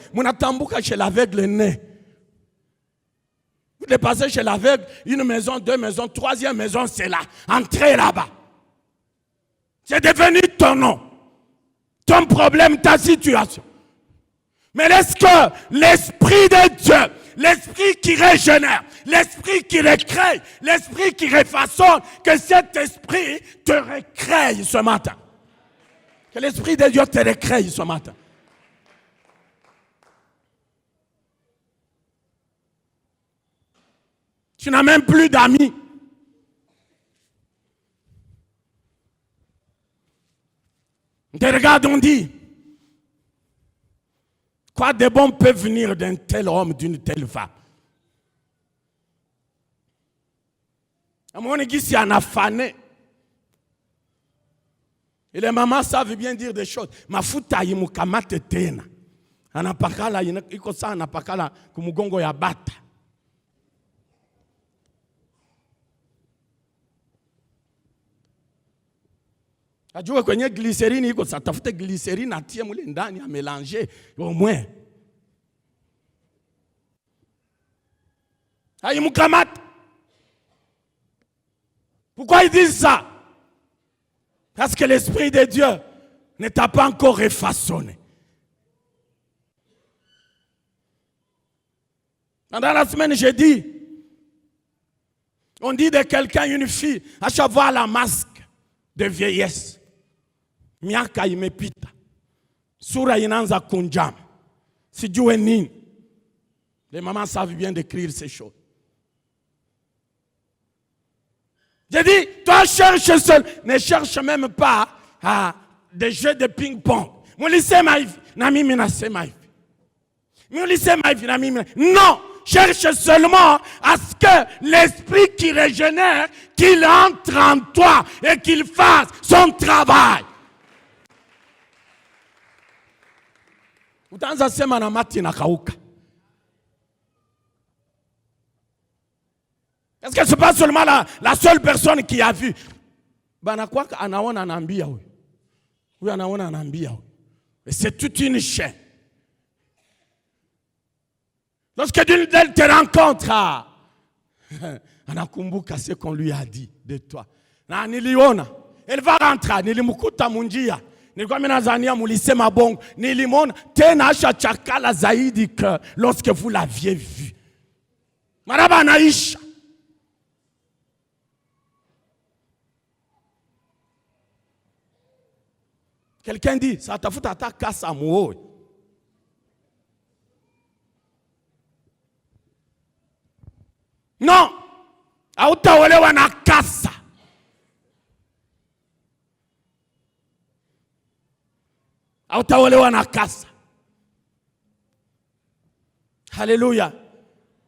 Chez l'aveugle né. Vous dépassez chez l'aveugle, une maison, deux maisons, troisième maison, c'est là. Entrez là-bas. C'est devenu ton nom. Ton problème, ta situation. Mais est-ce que l'Esprit de Dieu, l'Esprit qui régénère, l'Esprit qui recrée, l'Esprit qui refaçonne, que cet Esprit te recrée ce matin. Que l'Esprit de Dieu te recrée ce matin. Tu n'as même plus d'amis. On te regarde, on dit, quoi de bon peut venir d'un tel homme, d'une telle femme? À mon église, il y en a fané. Et les mamans savent bien dire des choses. Mafuta yimukamate tena. Anapakala iko sana anapakala kumugongo ya bata. Ajue kwenye glycérine iko sa tafute glycérine atie mule ndani a mélanger au moins. Ayimukamate. Pourquoi ils disent ça? Parce que l'Esprit de Dieu ne t'a pas encore refaçonné. Pendant la semaine, j'ai dit, on dit de quelqu'un, une fille, à chaque fois la masque de vieillesse. Miaka imepita. Sura inaanza kunjama. Sijue nini. Les mamans savent bien décrire ces choses. J'ai dit, toi cherche seul. Ne cherche même pas des jeux de ping-pong. Mon lycée maïf, nami mina se maïf. Mon lycée maïf, nami mina. Non, cherche seulement à ce que l'Esprit qui régénère, qu'il entre en toi et qu'il fasse son travail. Utaanza sema na mati na kauka. Est-ce que ce n'est pas seulement la seule personne qui a vu? Et c'est toute une chaîne. Lorsque Dieu te rencontre, anakumbuka ce qu'on lui a dit de toi. Na niliona, elle va rentrer, nilimukuta munjia. Nilikuwa mimi nazania mulisema bongo, nilimona tena asha chakala zaidi que lorsque vous l'aviez vu. Maraba anaisha. Quelqu'un dit, ça t'a foutu à ta casse à moi. Non, hautaolewa na kasa. Hautaolewa na kasa. Alléluia.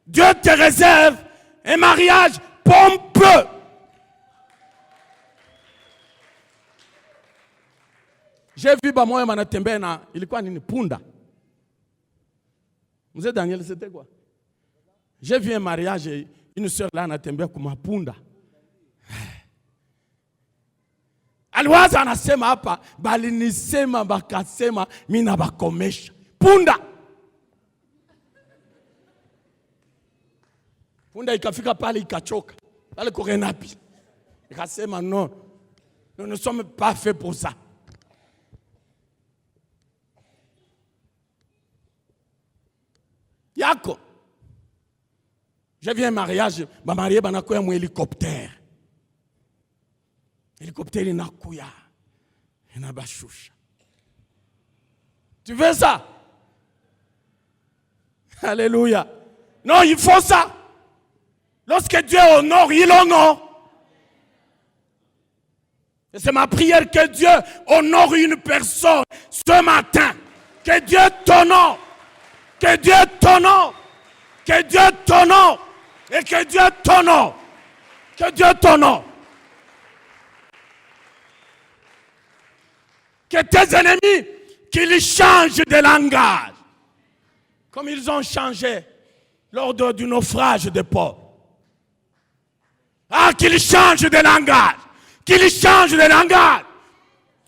Dieu te réserve un mariage pompeux. J'ai vu bamoya manatembea na ilikuwa nini punda. Mzee Daniel, c'était quoi? J'ai vu un mariage, une soeur là anatembea kuma punda. Aliwaza anasema hapa, bali nisema bakasema mimi nabakomesha. Punda. Punda ikafika pale ikachoka. Pale korenapi. Ikasema non. Nous ne sommes pas faits pour ça. Yako. J'ai vu un mariage, ma mariée banakoya mon hélicoptère. Hélicoptère inakuya. Inabashusha. Tu veux ça? Alléluia. Non, il faut ça. Lorsque Dieu honore, il honore. Et c'est ma prière que Dieu honore une personne ce matin. Que Dieu t'honore. Que Dieu t'honore. Que Dieu t'honore. Et que Dieu t'honore. Que Dieu t'honore. Que tes ennemis, qu'ils changent de langage. Comme ils ont changé lors du naufrage de Paul. Ah, qu'ils changent de langage. Qu'ils changent de langage.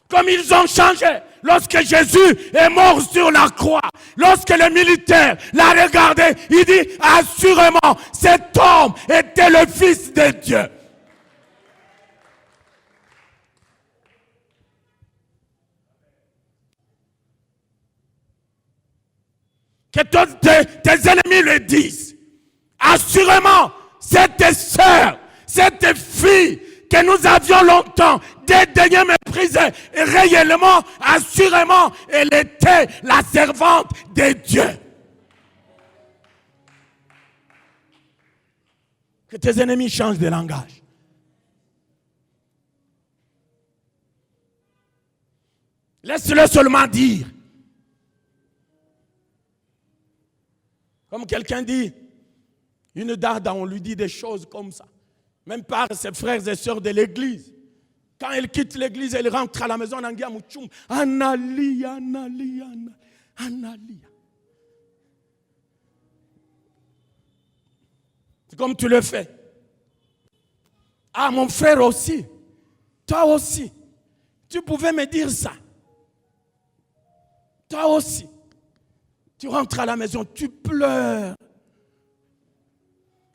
Comme ils ont changé lorsque Jésus est mort sur la croix. Lorsque le militaire l'a regardé, il dit assurément, cet homme était le Fils de Dieu. Que tes ennemis le disent. Assurément, cette sœur, cette fille que nous avions longtemps dédaigné, méprisé, et réellement, assurément, elle était la servante de Dieu. Que tes ennemis changent de langage. Laisse-le seulement dire. Comme quelqu'un dit, une dada, on lui dit des choses comme ça. Même par ses frères et sœurs de l'église. Quand elle quitte l'église, elle rentre à la maison, Analia, Analia, Analia. C'est comme tu le fais. Ah, mon frère aussi. Toi aussi. Tu pouvais me dire ça. Toi aussi. Tu rentres à la maison, tu pleures.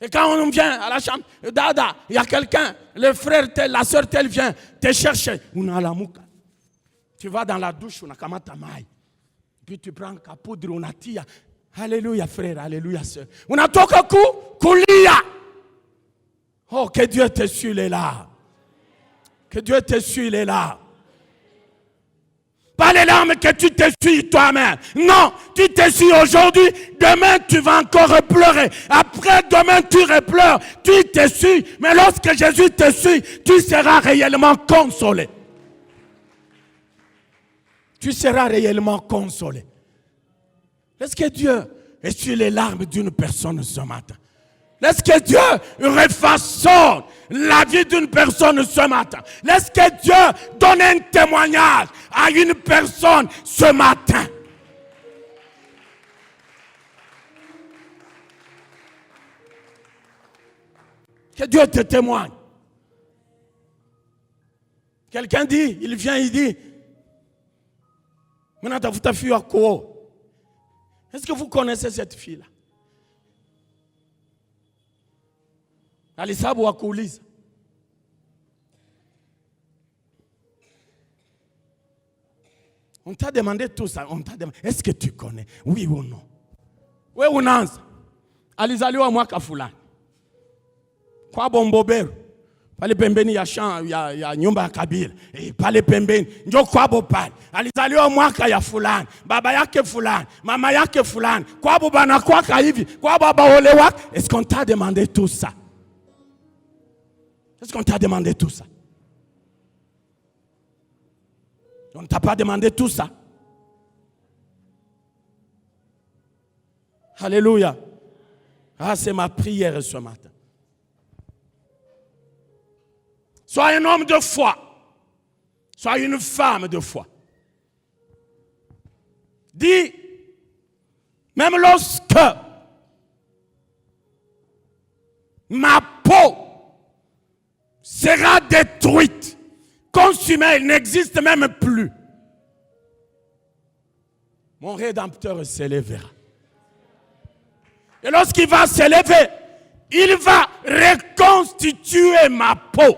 Et quand on vient à la chambre, dada, il y a quelqu'un, le frère tel, la soeur telle vient te chercher. Tu vas dans la douche, puis tu prends un poudre, unatia. Alléluia frère, alléluia soeur. Unatoka kulia. Oh, que Dieu t'essuie les larmes. Que Dieu t'essuie les larmes. Pas les larmes que tu t'essuies toi-même. Non, tu t'essuies aujourd'hui. Demain, tu vas encore pleurer. Après, demain, tu repleures. Tu t'essuies. Mais lorsque Jésus t'essuie, tu seras réellement consolé. Tu seras réellement consolé. Est-ce que Dieu essuie les larmes d'une personne ce matin? Laisse que Dieu refaçonne la vie d'une personne ce matin. Laisse que Dieu donne un témoignage à une personne ce matin. Que Dieu te témoigne. Quelqu'un dit, il vient, il dit, maintenant vous ta fille à quoi? Est-ce que vous connaissez cette fille-là? Alisabu akuuliza. On t'a demandé tout ça. On t'a demandé, est-ce que tu connais? Oui ou non? Oui ou non? Alizaliwa mwaka fulani. Kwa Bombobero. Pale pembeni ya nyumba ya Kabila. Pale pembeni. Njo kwabo pale. Alizaliwa mwaka ya fulani. Baba yake fulani. Mama yake fulani. Kwabo bana kwaka hivi. Kwabo abaolewa. Est-ce qu'on t'a demandé tout ça? Est-ce qu'on t'a demandé tout ça? On ne t'a pas demandé tout ça. Alléluia. Ah, c'est ma prière ce matin. Sois un homme de foi. Sois une femme de foi. Dis, même lorsque ma peau sera détruite, consumée, elle n'existe même plus, mon Rédempteur s'élèvera. Et lorsqu'il va s'élever, il va reconstituer ma peau.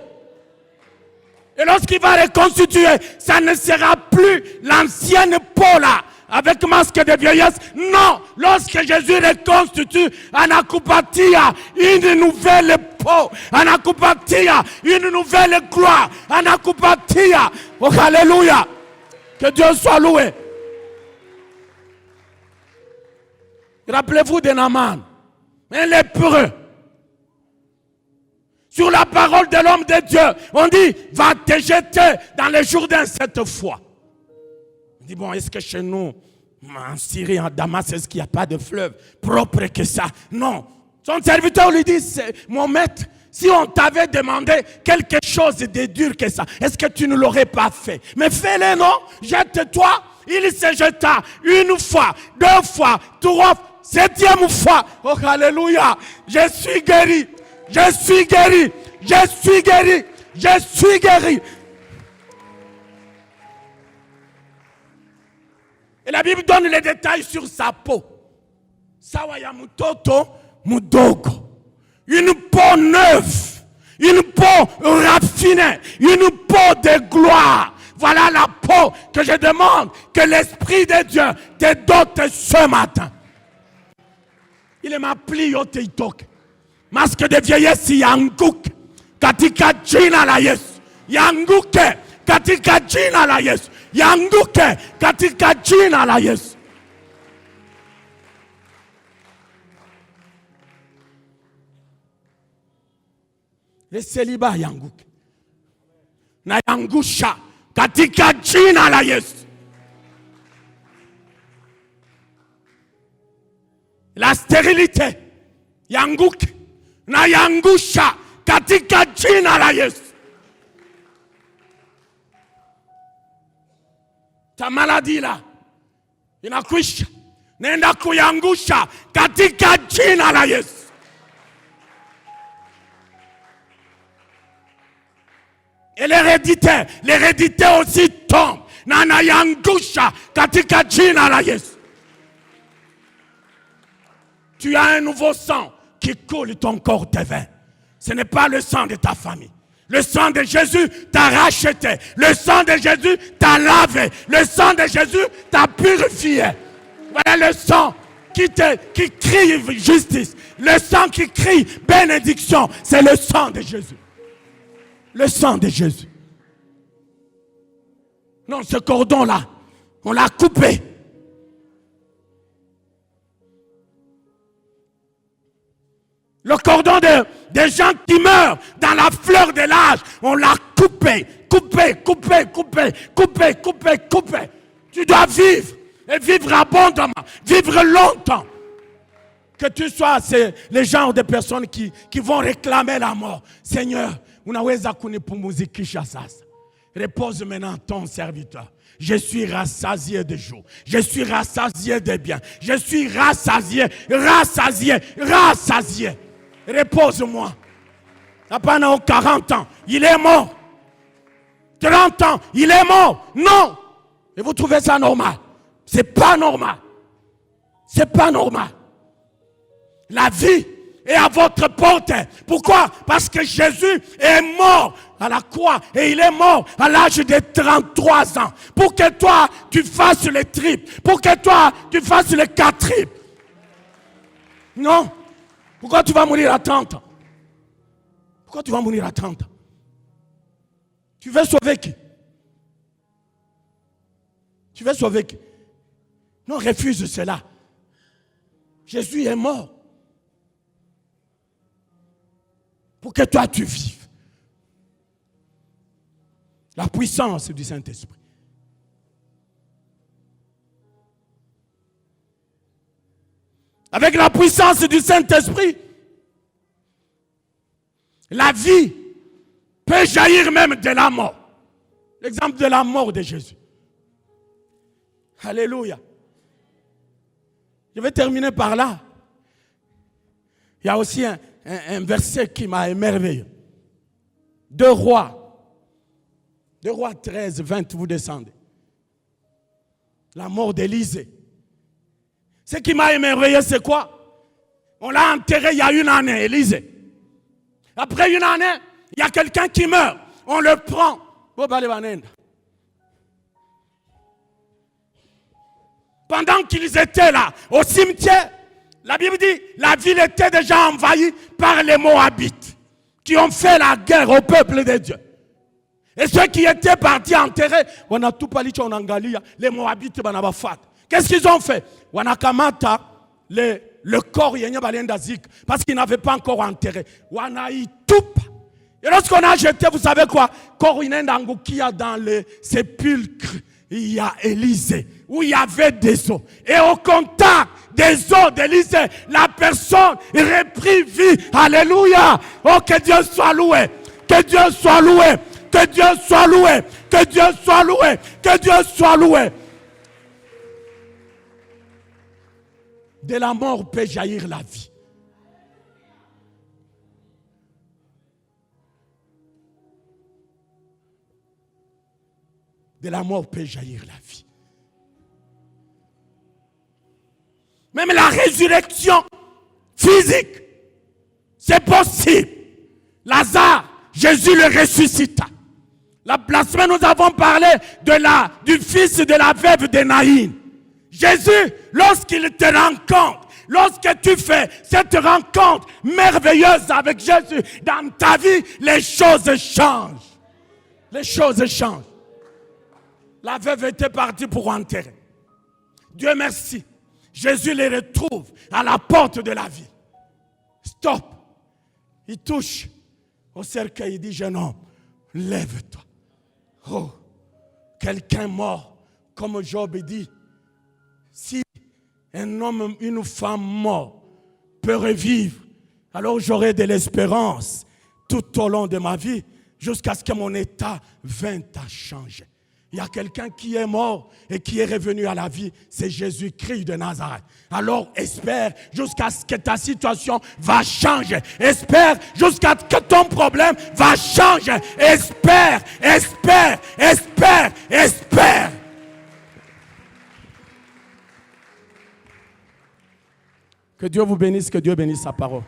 Et lorsqu'il va reconstituer, ça ne sera plus l'ancienne peau là, avec masque de vieillesse. Non, lorsque Jésus reconstitue, anakupatia une nouvelle peau, anakupatia une nouvelle gloire, anakupatia. Oh, alléluia. Que Dieu soit loué. Rappelez-vous de Naaman, un lépreux. Sur la parole de l'homme de Dieu, on dit, va te jeter dans le Jourdain cette fois. On dit, bon, est-ce que chez nous, en Syrie, en Damas, est-ce qu'il n'y a pas de fleuve propre que ça? Non. Son serviteur lui dit, mon maître, si on t'avait demandé quelque chose de dur que ça, est-ce que tu ne l'aurais pas fait? Mais fais-le, non? Jette-toi. Il se jeta une fois, deux fois, trois fois, septième fois. Oh, alléluia. Je suis guéri. Je suis guéri. Je suis guéri. Je suis guéri. Et la Bible donne les détails sur sa peau. Sawaya mutoto mudogo. Une peau neuve. Une peau raffinée. Une peau de gloire. Voilà la peau que je demande que l'Esprit de Dieu te dote ce matin. Il m'a plié au TikTok. Masque de vieillesse yanguke. Katika jina la Yesu. Yanguke. Katika jina la Yesu. Yanguke. Katika jina la Yesu. Le célibat yanguke. Na yangusha. Katika jina la Yesu. La stérilité yanguke na yangusha katika jina la Yesu. Ta maladie là inakwisha, nenda kuyangusha katika jina la Yesu. Et l'hérédité aussi tombe. Na yangusha katika jina la Yesu. Tu as un nouveau sang qui coule ton corps de vin. Ce n'est pas le sang de ta famille. Le sang de Jésus t'a racheté. Le sang de Jésus t'a lavé. Le sang de Jésus t'a purifié. Voilà le sang qui crie justice. Le sang qui crie bénédiction. C'est le sang de Jésus. Le sang de Jésus. Non, ce cordon-là, on l'a coupé. Le cordon des gens qui meurent dans la fleur de l'âge, on l'a coupé. Tu dois vivre et vivre abondamment, vivre longtemps. Que tu sois les genres de personnes qui vont réclamer la mort. Seigneur, unaweza kunipumzikisha sasa. Repose maintenant ton serviteur. Je suis rassasié de jour. Je suis rassasié de bien. Je suis rassasié. Repose-moi. Il n'a pas 40 ans, il est mort. 30 ans, il est mort. Non. Et vous trouvez ça normal? C'est pas normal. C'est pas normal. La vie est à votre portée. Pourquoi? Parce que Jésus est mort à la croix et il est mort à l'âge de 33 ans. Pour que toi, tu fasses les tripes. Pour que toi, tu fasses les 4 tripes. Non. Pourquoi tu vas mourir à 30 ans? Pourquoi tu vas mourir à 30 ans? Tu veux sauver qui? Tu veux sauver qui? Non, refuse cela. Jésus est mort pour que toi tu vives. La puissance du Saint-Esprit. Avec la puissance du Saint-Esprit, la vie peut jaillir même de la mort. L'exemple de la mort de Jésus. Alléluia. Je vais terminer par là. Il y a aussi un verset qui m'a émerveillé. 2 Rois 13, 20, vous descendez. La mort d'Élisée. Ce qui m'a émerveillé, c'est quoi? On l'a enterré il y a 1 année, Élisée. Après 1 année, il y a quelqu'un qui meurt. On le prend. Pendant qu'ils étaient là, au cimetière, la Bible dit, la ville était déjà envahie par les Moabites, qui ont fait la guerre au peuple de Dieu. Et ceux qui étaient partis enterrer, les Moabites, qu'est-ce qu'ils ont fait? Le corps, parce qu'ils n'avaient pas encore enterré. Et lorsqu'on a jeté, vous savez quoi? Dans le sépulcre, il y a Élisée, où il y avait des os. Et au contact des os d'Élisée, la personne reprit vie. Alléluia. Oh, que Dieu soit loué. Que Dieu soit loué. Que Dieu soit loué. Que Dieu soit loué. Que Dieu soit loué. De la mort peut jaillir la vie. De la mort peut jaillir la vie. Même la résurrection physique, c'est possible. Lazare, Jésus le ressuscita. La semaine, nous avons parlé du fils de la veuve de Naïn. Jésus, lorsqu'il te rencontre, lorsque tu fais cette rencontre merveilleuse avec Jésus dans ta vie, les choses changent. Les choses changent. La veuve était partie pour enterrer. Dieu merci. Jésus les retrouve à la porte de la vie. Stop. Il touche au cercueil. Il dit, jeune homme, lève-toi. Oh, quelqu'un mort, comme Job dit, si un homme, une femme mort peut revivre, alors j'aurai de l'espérance tout au long de ma vie, jusqu'à ce que mon état vint à changer. Il y a quelqu'un qui est mort et qui est revenu à la vie. C'est Jésus-Christ de Nazareth. Alors espère jusqu'à ce que ta situation va changer. Espère jusqu'à ce que ton problème va changer. Espère, espère, espère, espère. Que Dieu vous bénisse, que Dieu bénisse sa parole.